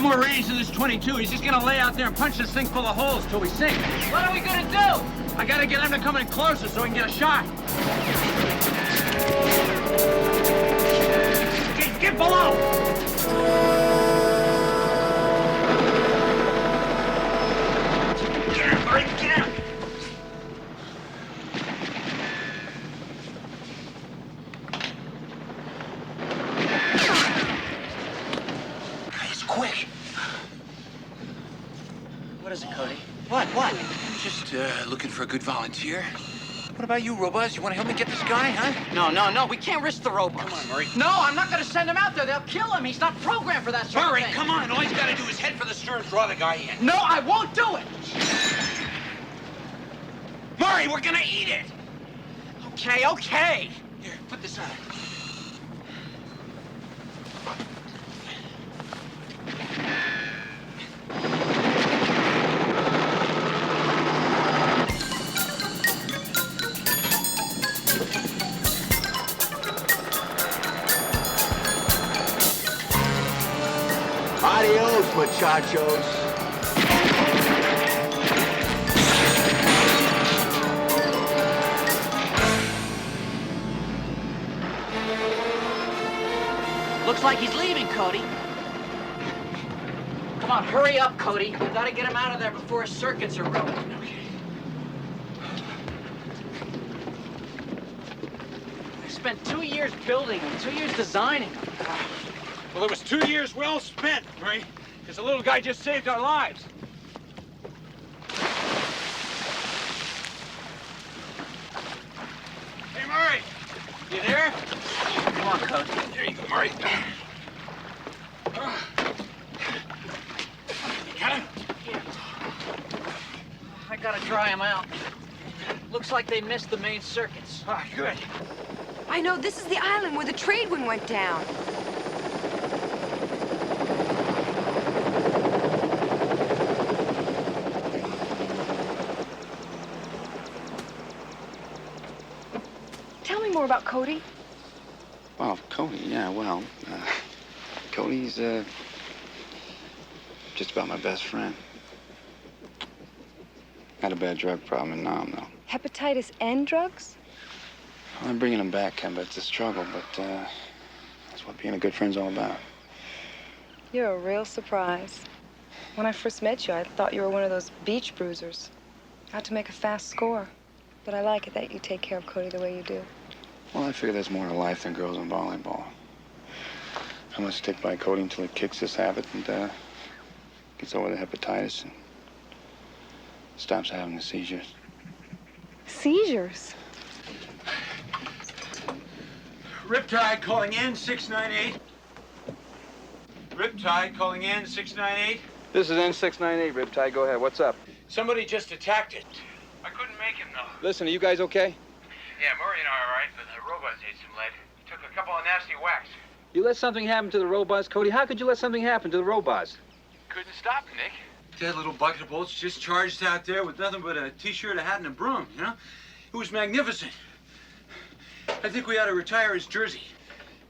more range than this 22. He's just gonna lay out there and punch this thing full of holes till we sink. What are we gonna do? I gotta get him to come in closer so we can get a shot. Get below! Get him, Murray, get him! He's quick. What is it, Cody? What? Just looking for a good volunteer. What about you, Robuz? You want to help me get this guy, huh? No, we can't risk the Robuz. Come on, Murray. No, I'm not gonna send him out there. They'll kill him. He's not programmed for that sort Murray, of thing. come on. All he's got to do is head for the stern, draw the guy in. No, I won't do it. Murray, we're gonna eat it. Okay. Here, put this on. Adios, muchachos. Looks like he's leaving, Cody. Come on, hurry up, Cody. We gotta get him out of there before his circuits are ruined. Okay. I spent 2 years building them, 2 years designing them. Well, it was 2 years well spent, Murray, because the little guy just saved our lives. Hey, Murray, you there? Come on, Cody. There you go, Murray. You got him? I gotta dry him out. Looks like they missed the main circuits. Ah, good. I know, this is the island where the trade wind went down. Tell me more about Cody. Well, Cody, yeah, well, Cody's, just about my best friend. Had a bad drug problem in Nam, though. Hepatitis and drugs? Well, I'm bringing him back, Kemba. It's a struggle, but, that's what being a good friend's all about. You're a real surprise. When I first met you, I thought you were one of those beach bruisers. Out to make a fast score. But I like it that you take care of Cody the way you do. Well, I figure there's more to life than girls and volleyball. I'm gonna stick by Cody until he kicks this habit and, gets over the hepatitis and stops having the seizures. Seizures? Riptide calling in 698. Riptide calling in 698. This is N698, Riptide. Go ahead. What's up? Somebody just attacked it. I couldn't make him, though. Listen, are you guys okay? Yeah, Murray and I are all right, but the robots ate some lead. He took a couple of nasty whacks. You let something happen to the robots, Cody? How could you let something happen to the robots? Couldn't stop, Nick. That little bucket of bolts just charged out there with nothing but a T-shirt, a hat, and a broom, you know? It was magnificent. I think we ought to retire his jersey.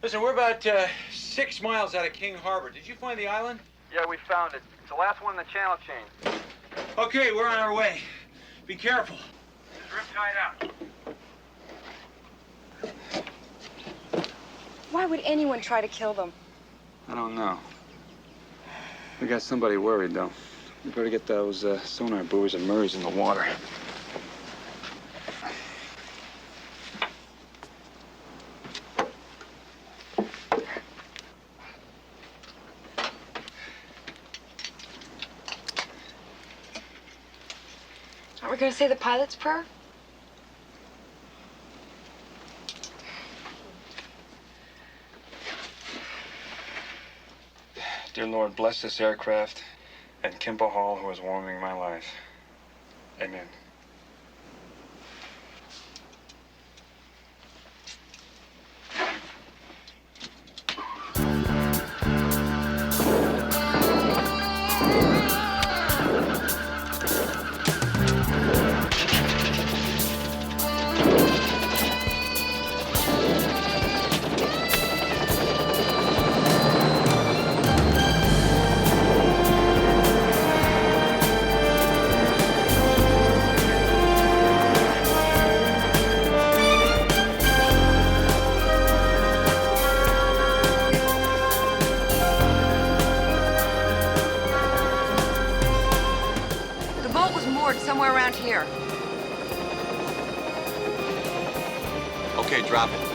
Listen, we're about 6 miles out of King Harbor. Did you find the island? Yeah, we found it. It's the last one in the channel chain. Okay, we're on our way. Be careful. This is Riptide out. Why would anyone try to kill them? I don't know. We got somebody worried, though. We better get those sonar buoys and Murrays in the water. Aren't we going to say the pilot's prayer? Dear Lord, bless this aircraft and Kimpa Hall, who is warming my life. Amen. port somewhere around here. Okay, drop it.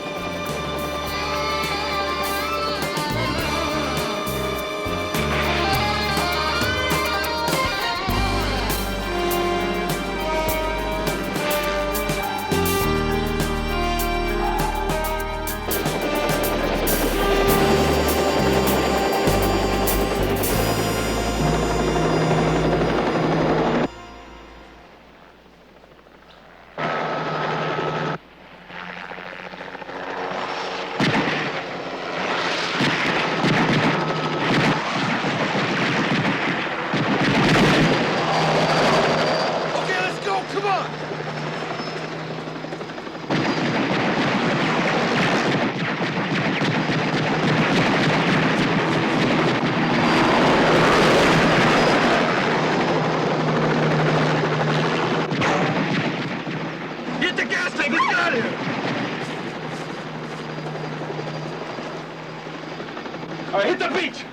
All right, hit the beach!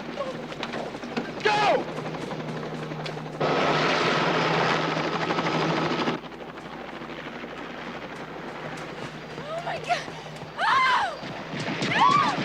Go! Oh my God! Oh! No!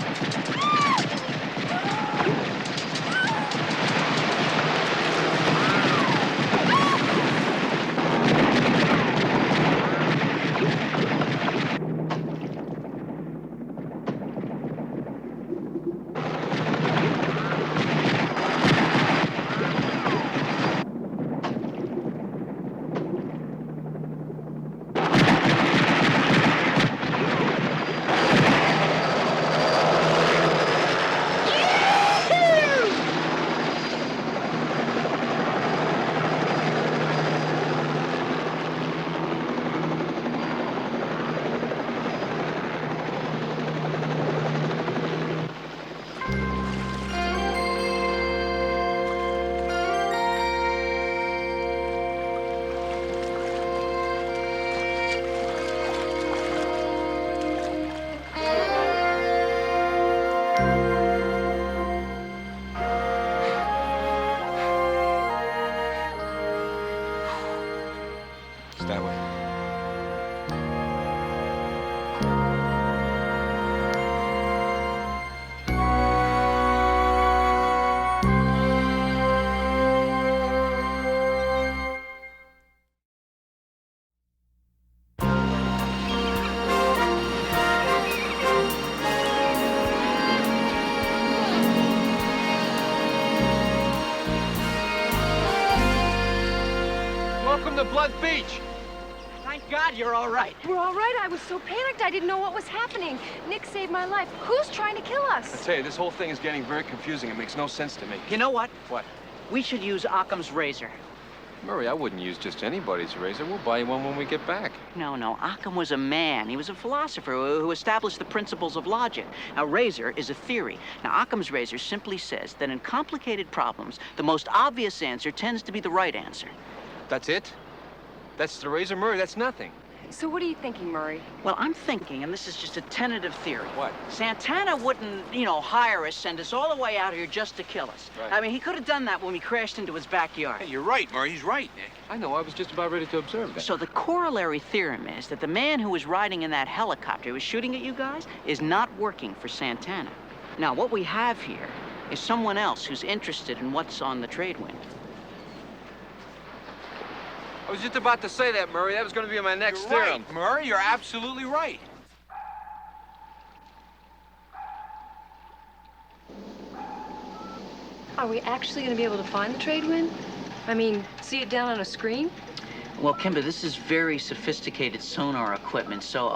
It's that way. Welcome to Blood Beach. Thank God you're all right. We're all right. I was so panicked. I didn't know what was happening. Nick saved my life. Who's trying to kill I us? tell you, this whole thing is getting very confusing. It makes no sense to me. You know what? What? We should use Occam's razor. Murray, I wouldn't use just anybody's razor. We'll buy you one when we get back. No, Occam was a man. He was a philosopher who established the principles of logic. Now, razor is a theory. Now, Occam's razor simply says that in complicated problems, the most obvious answer tends to be the right answer. That's it? That's the razor, Murray? That's nothing. So what are you thinking, Murray? Well, I'm thinking, and this is just a tentative theory. What? Santana wouldn't, hire us, send us all the way out here just to kill us. Right. I mean, he could have done that when we crashed into his backyard. Hey, you're right, Murray. He's right, Nick. I know. I was just about ready to observe that. So the corollary theorem is that the man who was riding in that helicopter who was shooting at you guys is not working for Santana. Now, what we have here is someone else who's interested in what's on the trade wind. I was just about to say that, Murray. That was going to be my next You're theorem. right, Murray. You're absolutely right. Are we actually going to be able to find the trade wind? I mean, see it down on a screen? Well, Kimber, this is very sophisticated sonar equipment, so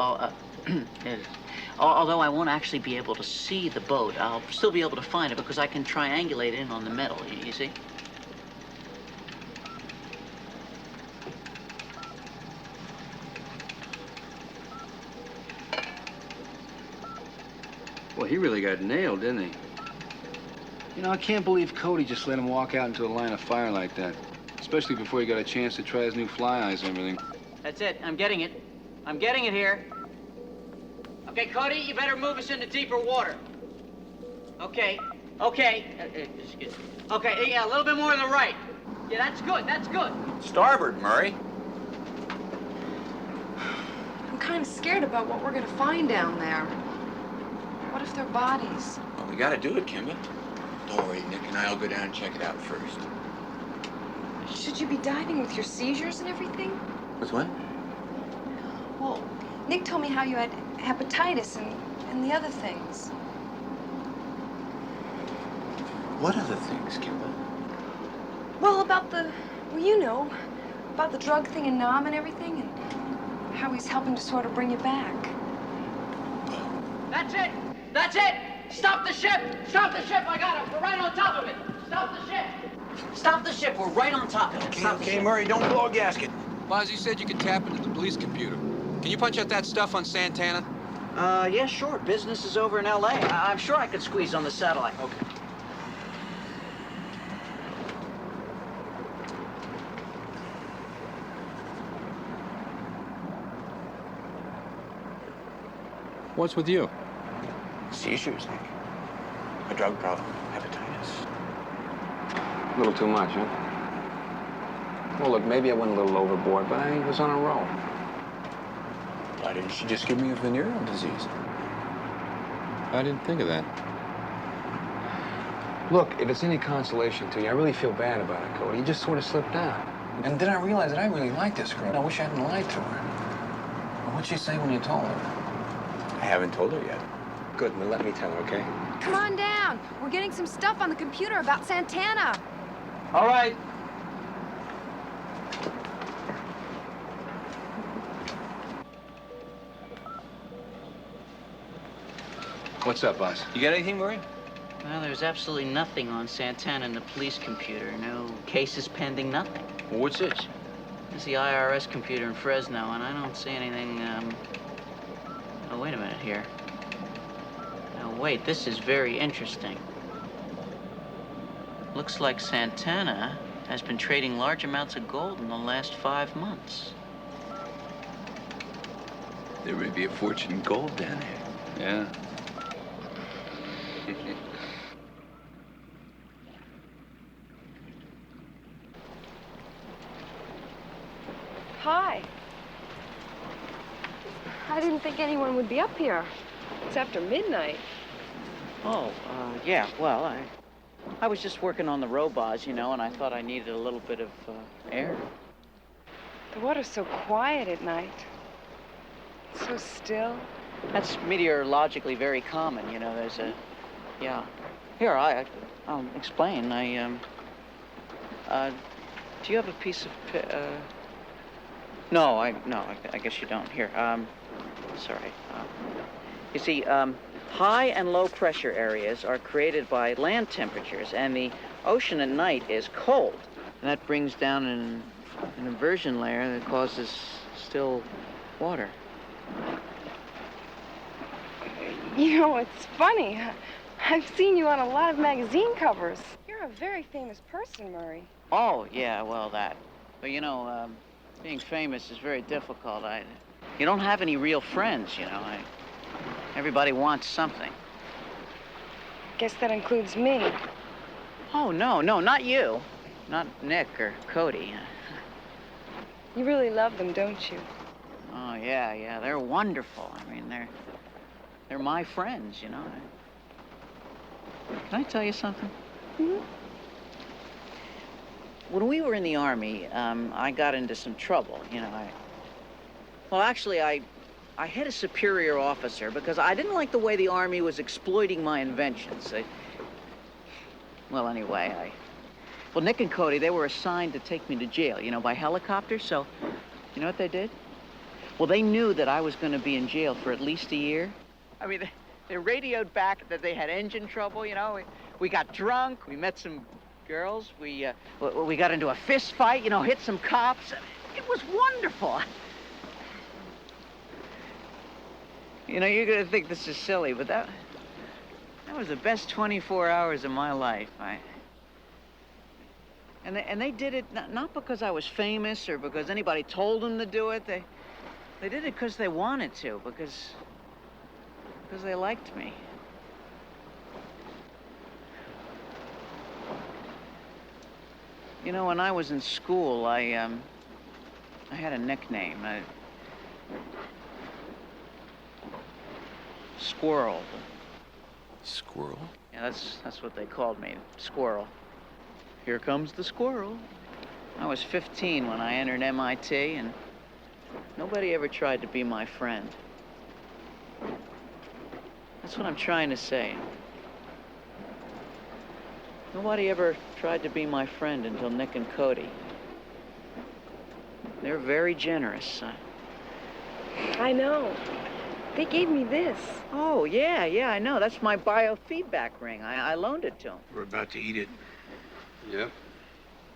although I won't actually be able to see the boat, I'll still be able to find it because I can triangulate in on the metal, you see? Well, he really got nailed, didn't he? You know, I can't believe Cody just let him walk out into a line of fire like that. Especially before he got a chance to try his new fly eyes and everything. That's it. I'm getting it. I'm getting it here. Okay, Cody, you better move us into deeper water. Okay. Okay. Okay, yeah, a little bit more to the right. Yeah, that's good, that's good. Starboard, Murray. I'm kind of scared about what we're going to find down there. What if they're bodies? Well, we gotta do it, Kimber. Don't worry, Nick and I'll go down and check it out first. Should you be diving with your seizures and everything? With what? Well, Nick told me how you had hepatitis and the other things. What other things, Kimber? Well, about the, well, you know, about the drug thing in Nam and everything, and how he's helping to sort of bring you back. That's it! That's it! Stop the ship! Stop the ship! I got it! We're right on top of it! Stop the ship! Stop the ship! We're right on top of it! Stop the ship. Murray, don't blow a gasket. Bozzy said you could tap into the police computer. Can you punch out that stuff on Santana? Yeah, sure. Business is over in L.A. I'm sure I could squeeze on the satellite. Okay. What's with you? Seizures, Nick. A drug problem, hepatitis. A little too much, huh? Well, look, maybe I went a little overboard, but I was on a roll. Why didn't you just give me a venereal disease? I didn't think of that. Look, if it's any consolation to you, I really feel bad about it, Cody. You just sort of slipped out. And then I realized that I really like this girl. I wish I hadn't lied to her. Well, what'd she say when you told her? I haven't told her yet. Good, well, let me tell her, okay? Come on down. We're getting some stuff on the computer about Santana. All right. What's up, boss? You got anything, Murray? Well, there's absolutely nothing on Santana in the police computer. No cases pending, nothing. Well, what's this? This is the IRS computer in Fresno, and I don't see anything, Oh, wait a minute here. Now, wait, this is very interesting. Looks like Santana has been trading large amounts of gold in the last 5 months. There may be a fortune in gold down there. Yeah. Hi. I didn't think anyone would be up here. It's after midnight. Oh, yeah, well, I was just working on the robots, you know, and I thought I needed a little bit of air. The water's so quiet at night. So still. That's meteorologically very common, you know, there's a, yeah. Here, I'll explain. Do you have a piece of, No, I guess you don't. Here, sorry. You see, high and low pressure areas are created by land temperatures, and the ocean at night is cold. And that brings down an inversion layer that causes still water. You know, it's funny. I've seen you on a lot of magazine covers. You're a very famous person, Murray. Oh, yeah, well, that. But, you know, being famous is very difficult. You don't have any real friends, you know. Everybody wants something. Guess that includes me. Oh, no, not you. Not Nick or Cody. You really love them, don't you? Oh, yeah, they're wonderful. I mean, they're my friends, you know. Can I tell you something? Mm-hmm. When we were in the Army, I got into some trouble, you know. Well, actually, I hit a superior officer because I didn't like the way the Army was exploiting my inventions. Well, anyway, well, Nick and Cody, they were assigned to take me to jail, you know, by helicopter, so you know what they did? Well, they knew that I was going to be in jail for at least a year. I mean, they radioed back that they had engine trouble, you know. We got drunk, we met some girls, we got into a fist fight, you know, hit some cops. It was wonderful. You know, you're gonna think this is silly, but that was the best 24 hours of my life. And they did it not because I was famous or because anybody told them to do it. They did it because they wanted to, because they liked me. You know, when I was in school, I had a nickname. Squirrel. Squirrel? Yeah, that's what they called me, Squirrel. Here comes the squirrel. I was 15 when I entered MIT, and nobody ever tried to be my friend. That's what I'm trying to say. Nobody ever tried to be my friend until Nick and Cody. They're very generous. I know. They gave me this. Oh, yeah, I know. That's my biofeedback ring. I loaned it to them. We're about to eat it. Yep.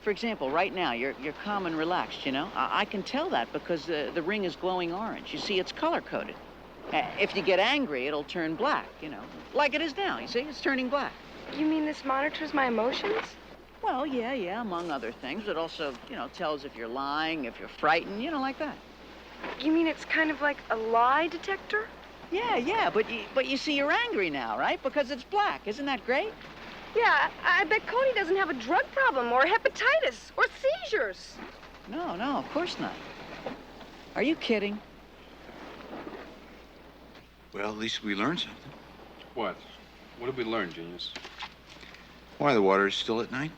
For example, right now, you're calm and relaxed, you know? I can tell that because the ring is glowing orange. You see, it's color-coded. If you get angry, it'll turn black, you know, like it is now. You see, it's turning black. You mean this monitors my emotions? Well, yeah, among other things. It also, you know, tells if you're lying, if you're frightened, you know, like that. You mean it's kind of like a lie detector? Yeah, but you see, you're angry now, right? Because it's black. Isn't that great? Yeah, I bet Cody doesn't have a drug problem or hepatitis or seizures. No, of course not. Are you kidding? Well, at least we learned something. What? What did we learn, genius? Why the water is still at night?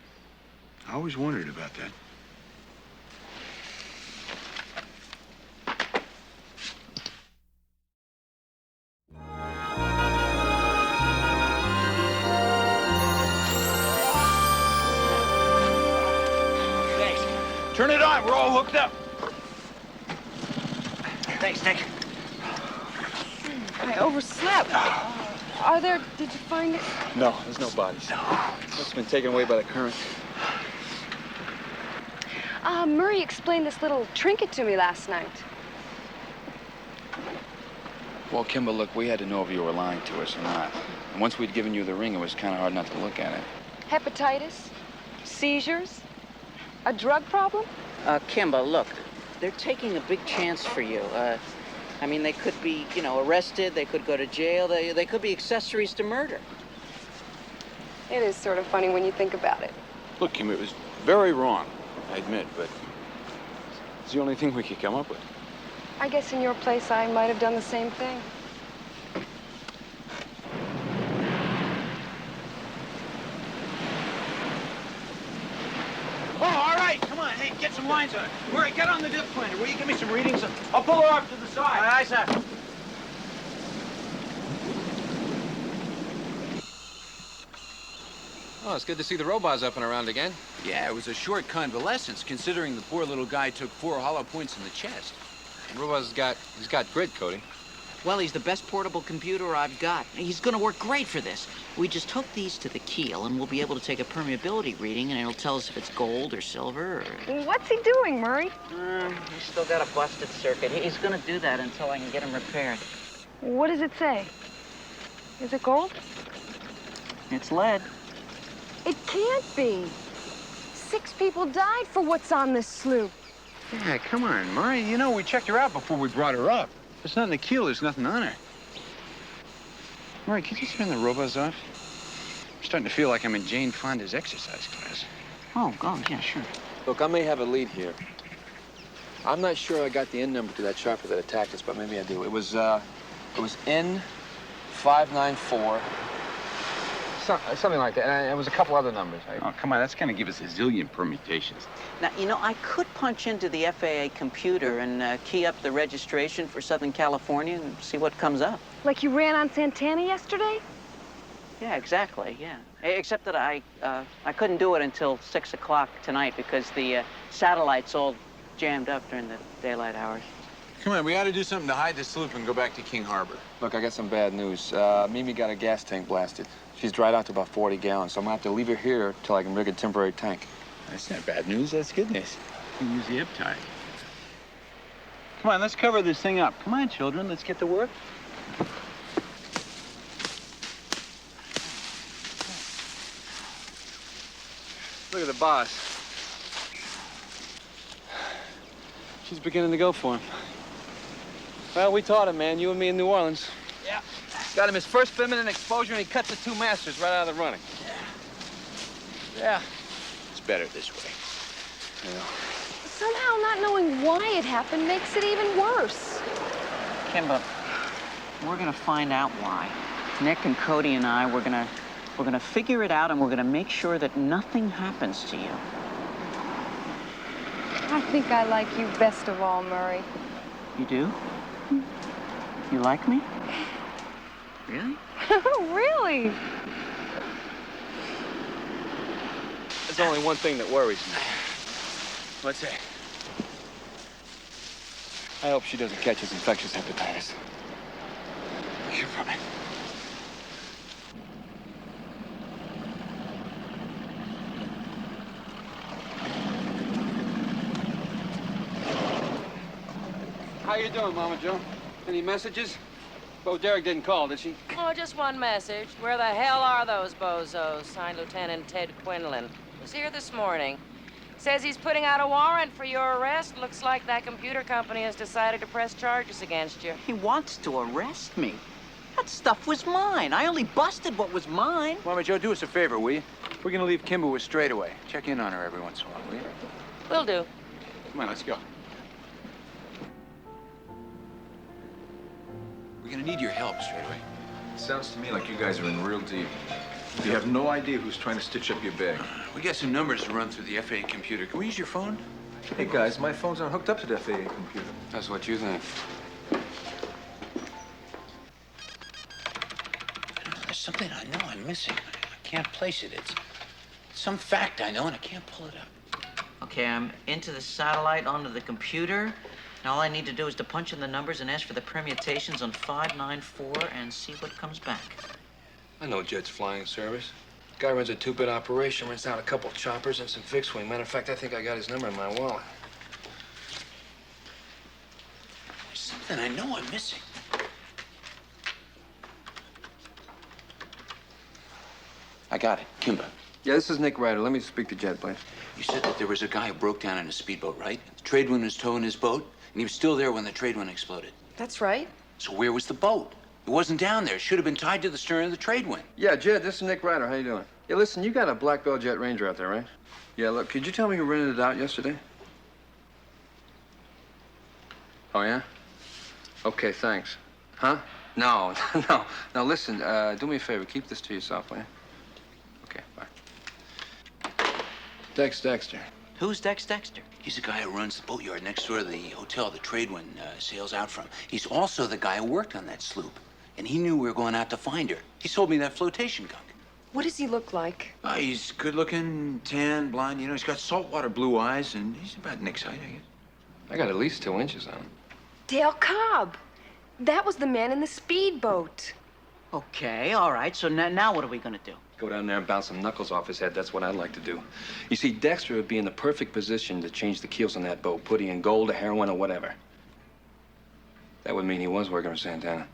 I always wondered about that. Thanks. Turn it on. We're all hooked up. Thanks, Nick. I overslept. Did you find it? No, there's no bodies. It's been taken away by the current. Murray explained this little trinket to me last night. Well, Kimber, look, we had to know if you were lying to us or not. And once we'd given you the ring, it was kind of hard not to look at it. Hepatitis? Seizures? A drug problem? Kimba, look, they're taking a big chance for you. I mean, they could be, you know, arrested, they could go to jail, they could be accessories to murder. It is sort of funny when you think about it. Look, Kim, it was very wrong, I admit, but it's the only thing we could come up with. I guess in your place, I might have done the same thing. Oh, all right, come on. Hey, get some lines on it. Murray, get on the dip planner. Will you give me some readings? I'll pull her off to the side. Aye, sir. Oh, it's good to see the robots up and around again. Yeah, it was a short convalescence, considering the poor little guy took 4 hollow points in the chest. Robot's got grit, Cody. Well, he's the best portable computer I've got. He's gonna work great for this. We just hook these to the keel, and we'll be able to take a permeability reading, and it'll tell us if it's gold or silver or... What's he doing, Murray? He's still got a busted circuit. He's gonna do that until I can get him repaired. What does it say? Is it gold? It's lead. It can't be. 6 people died for what's on this sloop. Yeah, come on, Murray. You know, we checked her out before we brought her up. There's nothing in the keel. There's nothing on her. Murray, could you turn the robots off? I'm starting to feel like I'm in Jane Fonda's exercise class. Oh, yeah, sure. Look, I may have a lead here. I'm not sure I got the N number to that chopper that attacked us, but maybe I do. It was N594. Something like that. And it was a couple other numbers. Oh, come on, that's gonna give us a zillion permutations. Now, you know, I could punch into the FAA computer and key up the registration for Southern California and see what comes up. Like you ran on Santana yesterday? Yeah, exactly, yeah. Except that I couldn't do it until 6 o'clock tonight because the satellite's all jammed up during the daylight hours. Come on, we ought to do something to hide the sloop and go back to King Harbor. Look, I got some bad news. Mimi got a gas tank blasted. She's dried out to about 40 gallons, so I'm gonna have to leave her here till I can rig a temporary tank. That's not bad news, that's good news. You can use the Riptide. Come on, let's cover this thing up. Come on, children, let's get to work. Look at the boss. She's beginning to go for him. Well, we taught him, man. You and me in New Orleans. Yeah. Got him his first feminine exposure, and he cut the 2 masters right out of the running. Yeah, it's better this way. Somehow not knowing why it happened makes it even worse. Kimba, we're gonna find out why. Nick and Cody and I, we're gonna figure it out, and we're gonna make sure that nothing happens to you. I think I like you best of all, Murray. You do? You like me? Really? Really? There's only one thing that worries me. What's that? I hope she doesn't catch his infectious hepatitis. You're right. How you doing, Mama Joe? Any messages? Bo Derek didn't call, did she? Oh, just one message. Where the hell are those bozos? Signed Lieutenant Ted Quinlan. Was here this morning. Says he's putting out a warrant for your arrest. Looks like that computer company has decided to press charges against you. He wants to arrest me. That stuff was mine. I only busted what was mine. Mama Joe, do us a favor, will you? We're gonna leave Kimba with straightaway. Check in on her every once in a while, will you? Will do. Come on, let's go. We're gonna need your help, straightaway. Sounds to me like you guys are in real deep. You have no idea who's trying to stitch up your bag. We got some numbers to run through the FAA computer. Can we use your phone? Hey, guys, my phone's not hooked up to the FAA computer. That's what you think. There's something I know I'm missing. I can't place it. It's some fact I know, and I can't pull it up. Okay, I'm into the satellite, onto the computer, and all I need to do is to punch in the numbers and ask for the permutations on 594 and see what comes back. I know Jet's flying service. Guy runs a two-bit operation, rents out a couple choppers and some fixed wing. Matter of fact, I think I got his number in my wallet. There's something I know I'm missing. I got it. Kimba. Yeah, this is Nick Ryder. Let me speak to Jet, please. You said that there was a guy who broke down in a speedboat, right? The trade wind was towing his boat, and he was still there when the trade wind exploded. That's right. So where was the boat? It wasn't down there. It should have been tied to the stern of the trade wind. Yeah, Jet, this is Nick Ryder. How you doing? Yeah, listen, you got a Black Belt Jet Ranger out there, right? Yeah, look, could you tell me who rented it out yesterday? Oh, yeah? Okay, thanks. Huh? No, no. Now, listen, do me a favor. Keep this to yourself, will you? Okay, bye. Dex Dexter. Who's Dex Dexter? He's the guy who runs the boatyard next door to the hotel the trade wind sails out from. He's also the guy who worked on that sloop. And he knew we were going out to find her. He sold me that flotation gunk. What does he look like? He's good-looking, tan, blonde. You know, he's got saltwater blue eyes, and he's about Nick's height, I guess. I got at least 2 inches on him. Dale Cobb. That was the man in the speedboat. Okay, all right. So now what are we gonna do? Go down there and bounce some knuckles off his head. That's what I'd like to do. You see, Dexter would be in the perfect position to change the keels on that boat, putting in gold or heroin or whatever. That would mean he was working for Santana.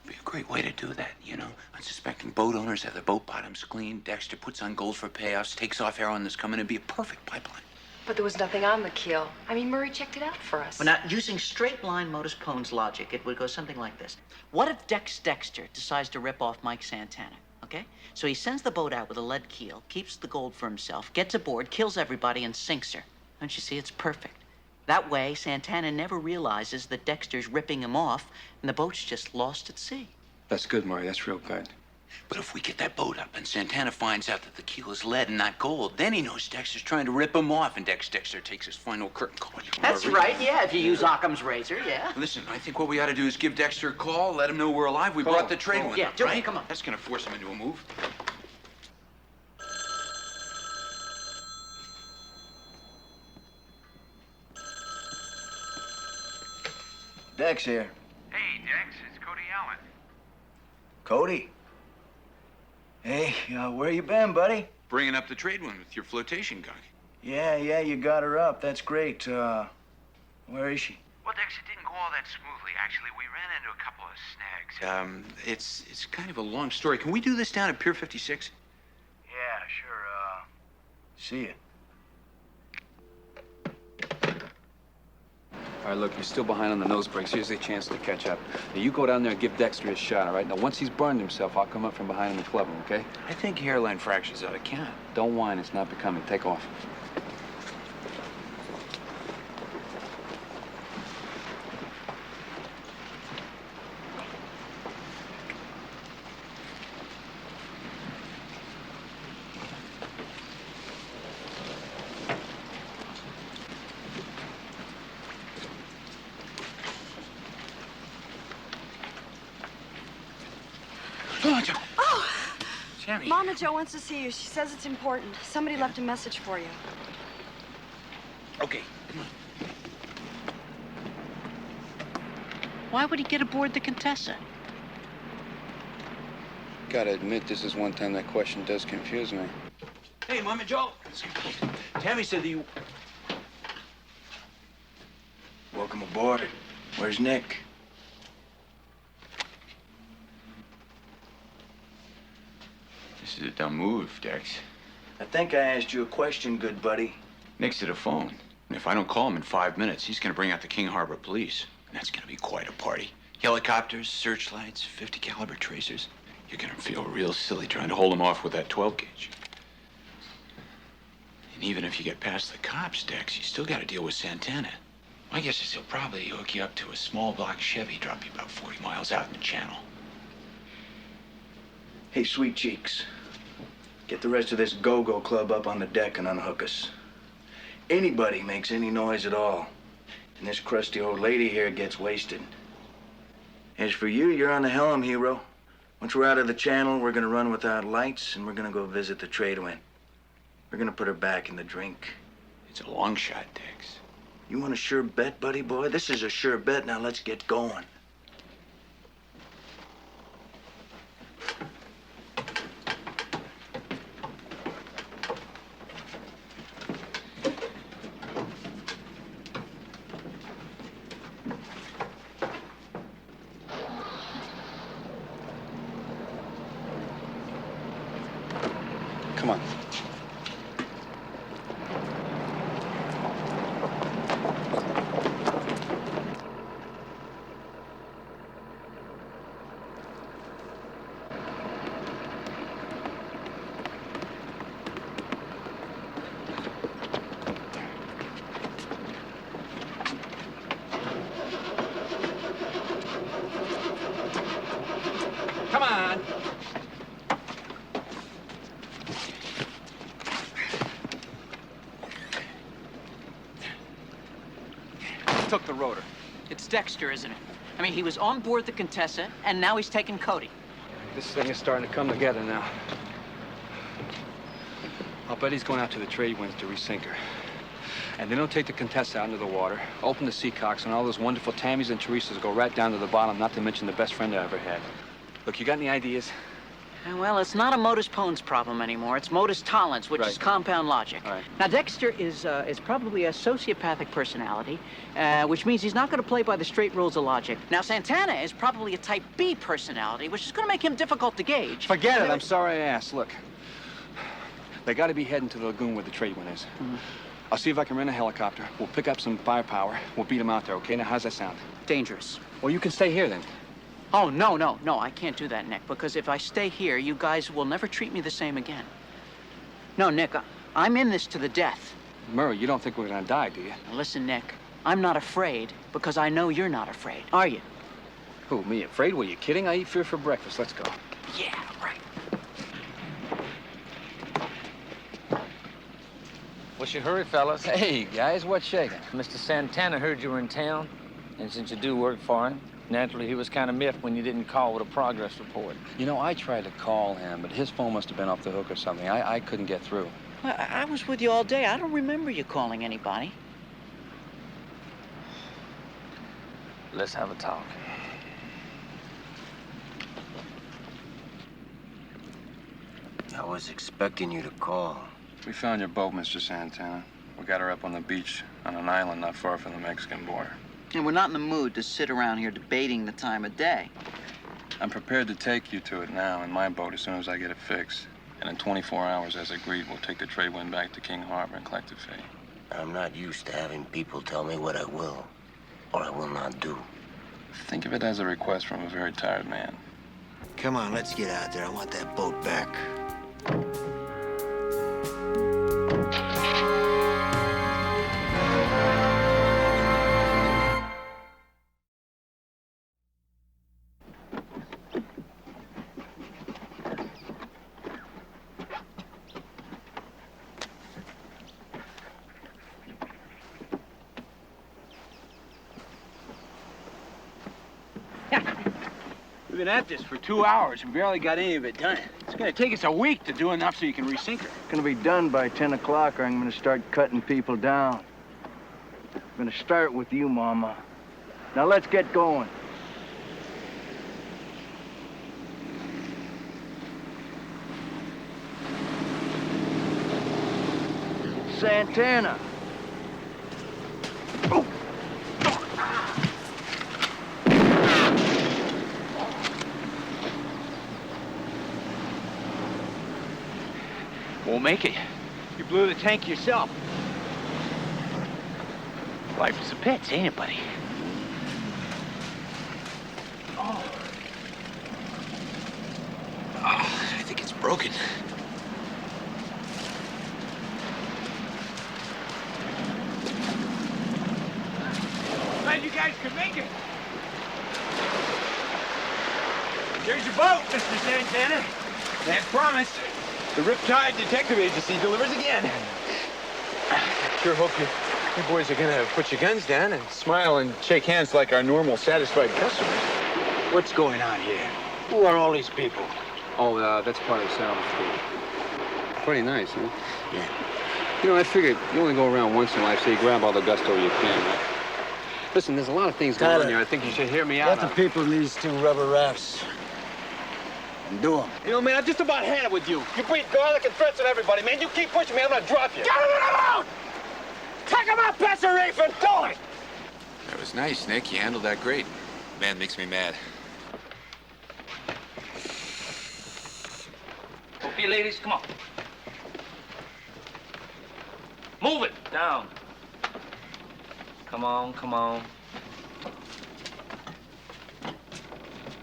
Be a great way to do that, you know? Unsuspecting boat owners have their boat bottoms clean. Dexter puts on gold for payoffs, takes off heroin that's coming. It'd be a perfect pipeline. But there was nothing on the keel. I mean, Murray checked it out for us. Well, now, using straight line modus ponens logic, it would go something like this. What if Dex Dexter decides to rip off Mike Santana, okay? So he sends the boat out with a lead keel, keeps the gold for himself, gets aboard, kills everybody, and sinks her. Don't you see? It's perfect. That way, Santana never realizes that Dexter's ripping him off, and the boat's just lost at sea. That's good, Murray. That's real good. But if we get that boat up and Santana finds out that the keel is lead and not gold, then he knows Dexter's trying to rip him off, and Dexter takes his final curtain call. That's right, yeah, if you use Occam's razor, yeah. Listen, I think what we ought to do is give Dexter a call, let him know we're alive. We brought the trade wind Yeah, up, do it. right? Come on. That's gonna force him into a move. Dex here. Hey, Dex, it's Cody Allen. Cody? Hey, where you been, buddy? Bringing up the trade wind with your flotation gunk. Yeah, you got her up. That's great. Where is she? Well, Dex, it didn't go all that smoothly. Actually, we ran into a couple of snags. It's kind of a long story. Can we do this down at Pier 56? Yeah, sure. See ya. All right, look, you're still behind on the nose brakes. Here's a chance to catch up. Now, you go down there and give Dexter a shot, all right? Now, once he's burned himself, I'll come up from behind him and club him, okay? I think hairline fractures ought to count. Don't whine. It's not becoming. Take off. Oh! Tammy. Mama Jo wants to see you. She says it's important. Somebody left a message for you. Okay, come on. Why would he get aboard the Contessa? Gotta admit, this is one time that question does confuse me. Hey, Mama Joe. Tammy said that you... Welcome aboard. Where's Nick? This is a dumb move, Dex. I think I asked you a question, good buddy. Nick's at a phone. And if I don't call him in 5 minutes, he's gonna bring out the King Harbor police. And that's gonna be quite a party. Helicopters, searchlights, 50 caliber tracers. You're gonna feel real silly trying to hold him off with that 12 gauge. And even if you get past the cops, Dex, you still gotta deal with Santana. My guess is he'll probably hook you up to a small block Chevy, drop you about 40 miles out in the channel. Hey, sweet cheeks. Get the rest of this go-go club up on the deck and unhook us. Anybody makes any noise at all, and this crusty old lady here gets wasted. As for you, you're on the helm, hero. Once we're out of the channel, we're gonna run without lights, and we're gonna go visit the trade wind. We're gonna put her back in the drink. It's a long shot, Dex. You want a sure bet, buddy boy? This is a sure bet. Now let's get going. Come on. Come on. Took the rotor. It's Dexter, isn't it? I mean, he was on board the Contessa, and now he's taking Cody. This thing is starting to come together now. I'll bet he's going out to the trade winds to resink her. And then he'll take the Contessa out into the water, open the seacocks, and all those wonderful Tammys and Teresas go right down to the bottom, not to mention the best friend I ever had. Look, you got any ideas? Well, it's not a modus ponens problem anymore. It's modus tollens, which is compound logic. Right. Now, Dexter is probably a sociopathic personality, which means he's not going to play by the straight rules of logic. Now, Santana is probably a type B personality, which is going to make him difficult to gauge. Forget it. I'm sorry I asked. Look, they got to be heading to the lagoon where the trade wind is. I'll see if I can rent a helicopter. We'll pick up some firepower. We'll beat them out there, okay? Now, how's that sound? Dangerous. Well, you can stay here then. Oh, no, I can't do that, Nick, because if I stay here, you guys will never treat me the same again. No, Nick, I'm in this to the death. Murray, you don't think we're gonna die, do you? Now, listen, Nick, I'm not afraid because I know you're not afraid, are you? Who, me afraid? Were you kidding? I eat fear for breakfast. Let's go. Yeah, right. What's your hurry, fellas? Hey, guys, what's shaking? Mr. Santana heard you were in town, and since you do work for him, naturally, he was kind of miffed when you didn't call with a progress report. You know, I tried to call him, but his phone must have been off the hook or something. I couldn't get through. Well, I was with you all day. I don't remember you calling anybody. Let's have a talk. I was expecting you to call. We found your boat, Mr. Santana. We got her up on the beach on an island not far from the Mexican border. And we're not in the mood to sit around here debating the time of day. I'm prepared to take you to it now in my boat as soon as I get it fixed. And in 24 hours, as agreed, we'll take the trade wind back to King Harbor and collect the fee. I'm not used to having people tell me what I will or I will not do. Think of it as a request from a very tired man. Come on, let's get out there. I want that boat back. We've been at this for 2 hours and barely got any of it done. It's gonna take us a week to do enough so you can resink her. It's gonna be done by 10 o'clock or I'm gonna start cutting people down. I'm gonna start with you, Mama. Now let's get going. Santana. Won't make it. You blew the tank yourself. Life is a bitch, ain't it, buddy? Oh. I think it's broken. Glad you guys could make it. Here's your boat, Mr. Santana. As promised, the Riptide Detective Agency delivers again. Sure hope you boys are gonna put your guns down and smile and shake hands like our normal, satisfied customers. What's going on here? Who are all these people? Oh, that's part of the salvage fee. Pretty nice, huh? Yeah. You know, I figured you only go around once in life, so you grab all the gusto you can, right? Listen, there's a lot of things going on here. I think you should hear me out. Let the people in these 2 rubber rafts and do them. You know, man, I just about had it with you. You breathe garlic and threats at everybody, man. You keep pushing me, I'm gonna drop you. Get him alone! Take him out, Pastor Reef, and do it! That was nice, Nick. You handled that great. Man, makes me mad. Okay, ladies, come on. Move it down. Come on, come on.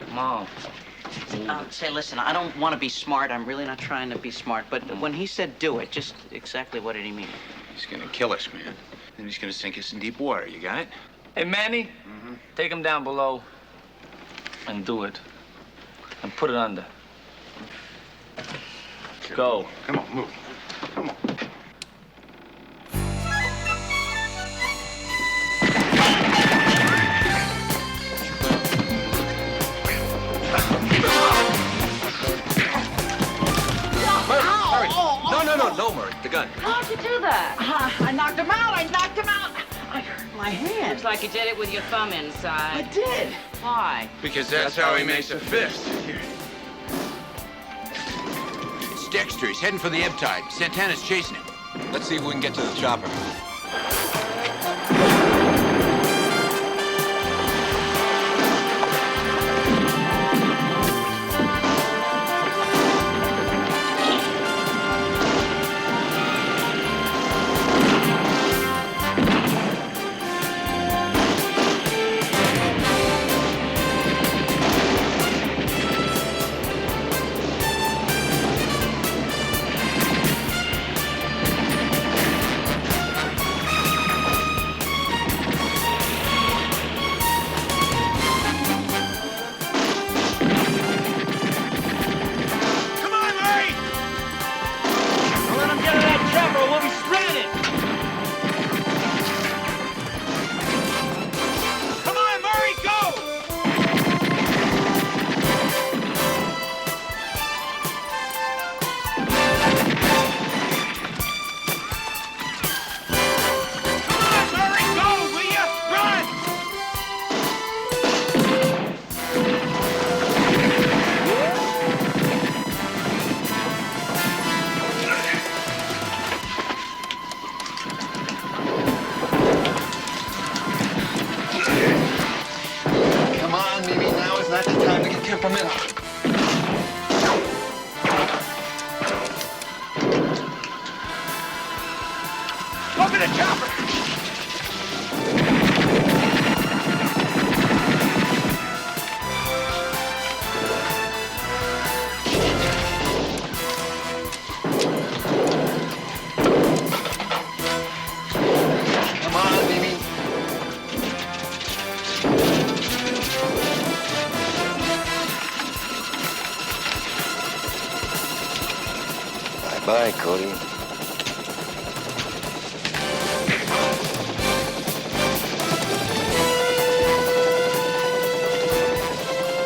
Come on. Say, listen, I don't want to be smart. I'm really not trying to be smart. But when he said do it, just exactly what did he mean? He's gonna kill us, man. Then he's gonna sink us in deep water. You got it? Hey, Manny, take him down below and do it. And put it under. Go. Come on, move. Come on. No, Murray, the gun. How'd you do that? I knocked him out. I hurt my hand. Looks like you did it with your thumb inside. I did. Why? Because that's how he makes a fist. Here. It's Dexter. He's heading for the ebb tide. Santana's chasing him. Let's see if we can get to the chopper. Open the chopper! Come on, Mimi. Bye-bye, Cody.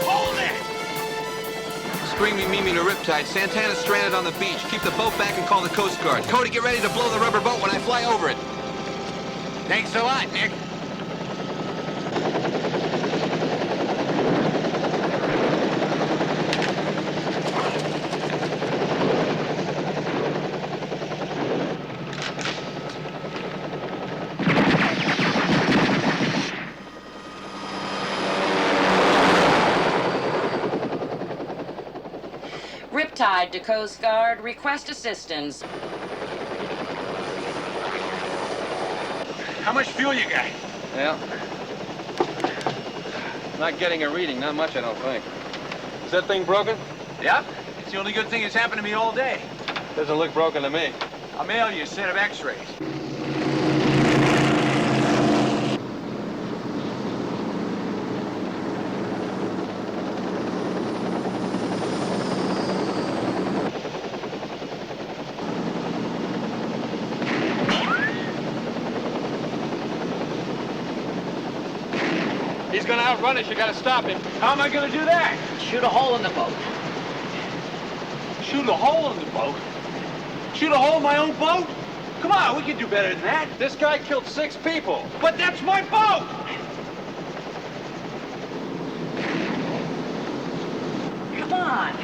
Hold it! screaming to Riptide. Santana's stranded on the beach. Keep the boat back and call the Coast Guard. Cody, get ready to blow the rubber boat when I fly over it. Thanks a lot, Nick. Riptide to Coast Guard. Request assistance. How much fuel you got? Well, not getting a reading. Not much, I don't think. Is that thing broken? Yep. It's the only good thing that's happened to me all day. Doesn't look broken to me. I'll mail you a set of x-rays. He's gonna outrun us. You gotta stop him. How am I gonna do that? Shoot a hole in the boat. Shoot a hole in the boat? Shoot a hole in my own boat? Come on, we can do better than that. This guy killed 6 people. But that's my boat! Come on.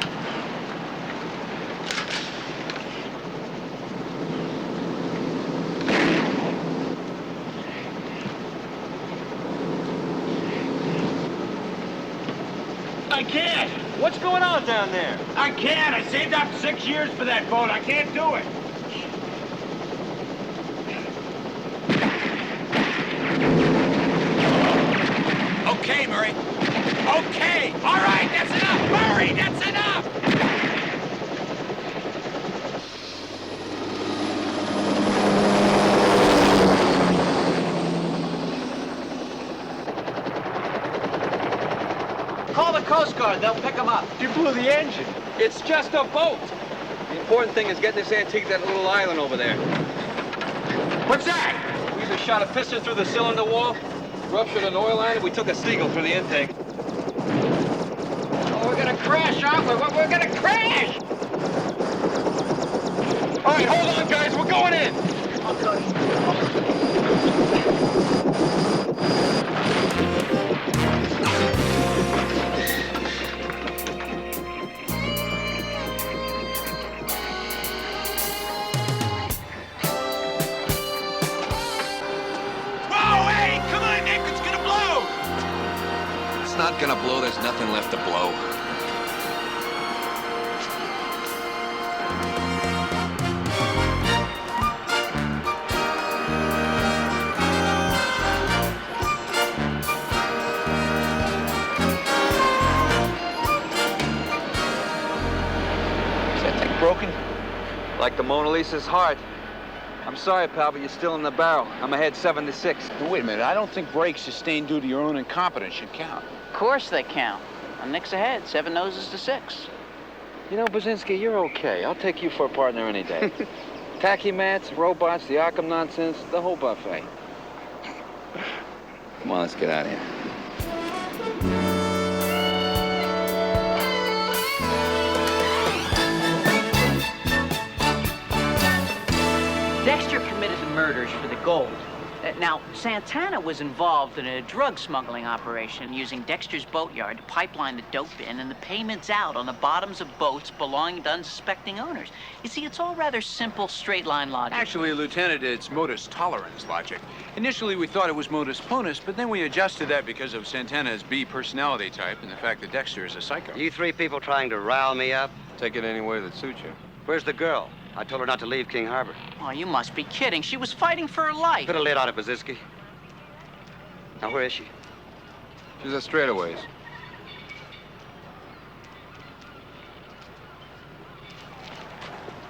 I can't! What's going on down there? I can't! I saved up 6 years for that boat. I can't do it. Okay, Murray. Okay! All right, that's enough! Murray, that's enough! Call the Coast Guard. They'll pick him up. You blew the engine. It's just a boat. The important thing is getting this antique to that little island over there. What's that? We either shot a piston through the cylinder wall, ruptured an oil line, and we took a seagull through the intake. Oh, we're gonna crash, aren't we? We're gonna crash! All right, hold on, guys. We're going in. Whoa, hey! Come on, Nick! It's gonna blow! It's not gonna blow. There's nothing left to blow. Is that thing broken? Like the Mona Lisa's heart. I'm sorry, pal, but you're still in the barrel. I'm ahead 7-6. Now, wait a minute. I don't think breaks sustained due to your own incompetence should count. Of course they count. I'm Nick's ahead, 7 noses to 6. You know, Basinski, you're okay. I'll take you for a partner any day. Tachymats, robots, the Arkham nonsense, the whole buffet. Come on, let's get out of here. Dexter committed the murders for the gold. Now, Santana was involved in a drug smuggling operation using Dexter's boatyard to pipeline the dope in and the payments out on the bottoms of boats belonging to unsuspecting owners. You see, it's all rather simple, straight-line logic. Actually, Lieutenant, it's modus tolerans logic. Initially, we thought it was modus ponus, but then we adjusted that because of Santana's B personality type and the fact that Dexter is a psycho. You 3 people trying to rile me up? Take it any way that suits you. Where's the girl? I told her not to leave King Harbor. Oh, you must be kidding. She was fighting for her life. Could have laid on it, Basinski. Now, where is she? She's at straightaways.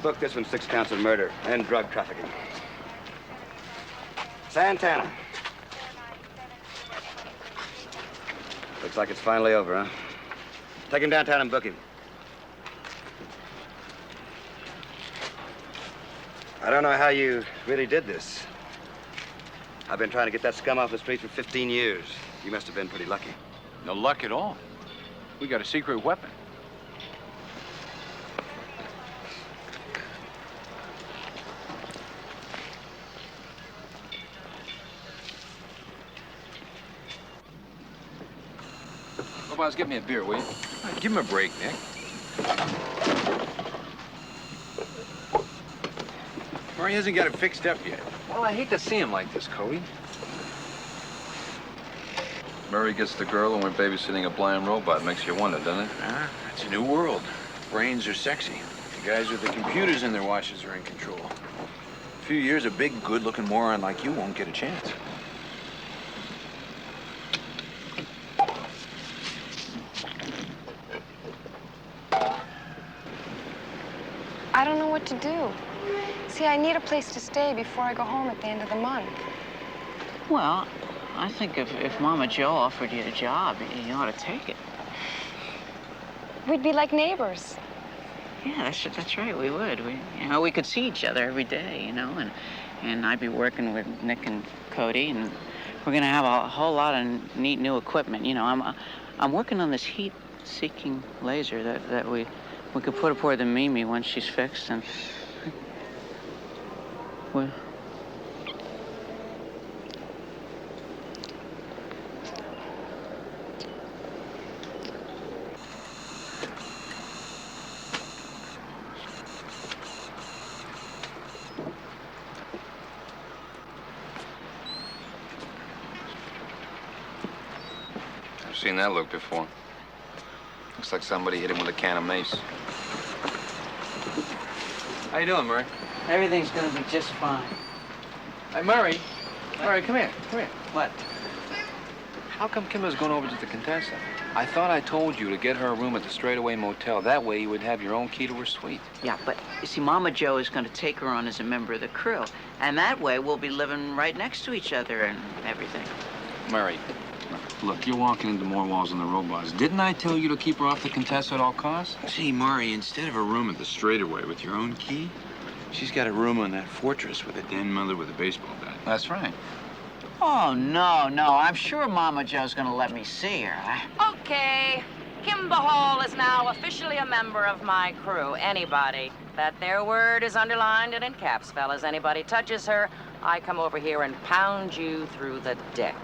Book this one 6 counts of murder and drug trafficking. Santana. Looks like it's finally over, huh? Take him downtown and book him. I don't know how you really did this. I've been trying to get that scum off the street for 15 years. You must have been pretty lucky. No luck at all. We got a secret weapon. Robots, give me a beer, will you? Give him a break, Nick. Murray hasn't got it fixed up yet. Well, I hate to see him like this, Cody. Murray gets the girl and we're babysitting a blind robot. Makes you wonder, doesn't it? It's a new world. Brains are sexy. The guys with the computers in their watches are in control. A few years, a big, good-looking moron like you won't get a chance. I don't know what to do. See, I need a place to stay before I go home at the end of the month. Well, I think if Mama Joe offered you a job, you ought to take it. We'd be like neighbors. Yeah, that's right, we would. We could see each other every day, and I'd be working with Nick and Cody, and we're gonna have a whole lot of neat new equipment. I'm working on this heat-seeking laser that we could put aboard the Mimi once she's fixed, and we... I've seen that look before. Looks like somebody hit him with a can of mace. How you doing, Murray? Everything's gonna be just fine. Hey, Murray. Murray, come here. Come here. What? How come Kimber's going over to the Contessa? I thought I told you to get her a room at the Straightaway Motel. That way you would have your own key to her suite. Yeah, but you see, Mama Joe is going to take her on as a member of the crew. And that way we'll be living right next to each other and everything. Murray, look, you're walking into more walls than the robots. Didn't I tell you to keep her off the Contessa at all costs? See, Maury, instead of a room at the Straightaway with your own key, she's got a room on that fortress with a den mother with a baseball bat. That's right. Oh, no. I'm sure Mama Joe's going to let me see her. Okay. Kimber Hall is now officially a member of my crew. Anybody that their word is underlined and in caps, fellas, anybody touches her, I come over here and pound you through the deck.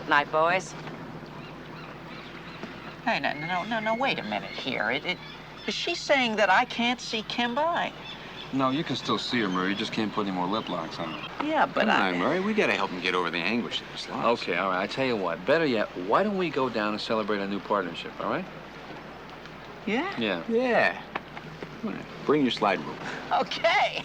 Night, boys. Hey, no, wait a minute here. Is she saying that I can't see Kimber? No, you can still see her, Murray. You just can't put any more lip locks on her. Yeah, but Come on, Murray. We got to help him get over the anguish of his loss. Okay, all right. I tell you what. Better yet, why don't we go down and celebrate our new partnership, all right? Yeah? Yeah. Yeah. Come on, bring your slide rule. Okay.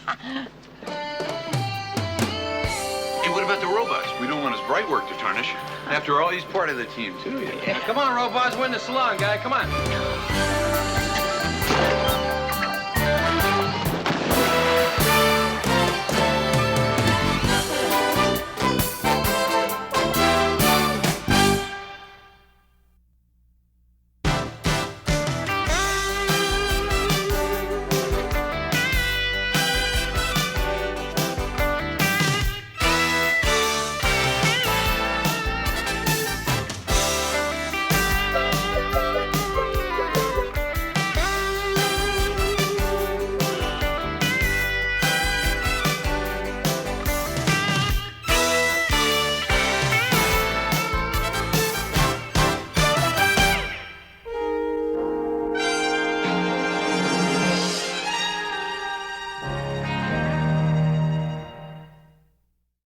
Hey, what about the robots? We don't want his bright work to tarnish. After all, he's part of the team, too. Yeah. Come on, robots. We're in the salon, guy. Come on.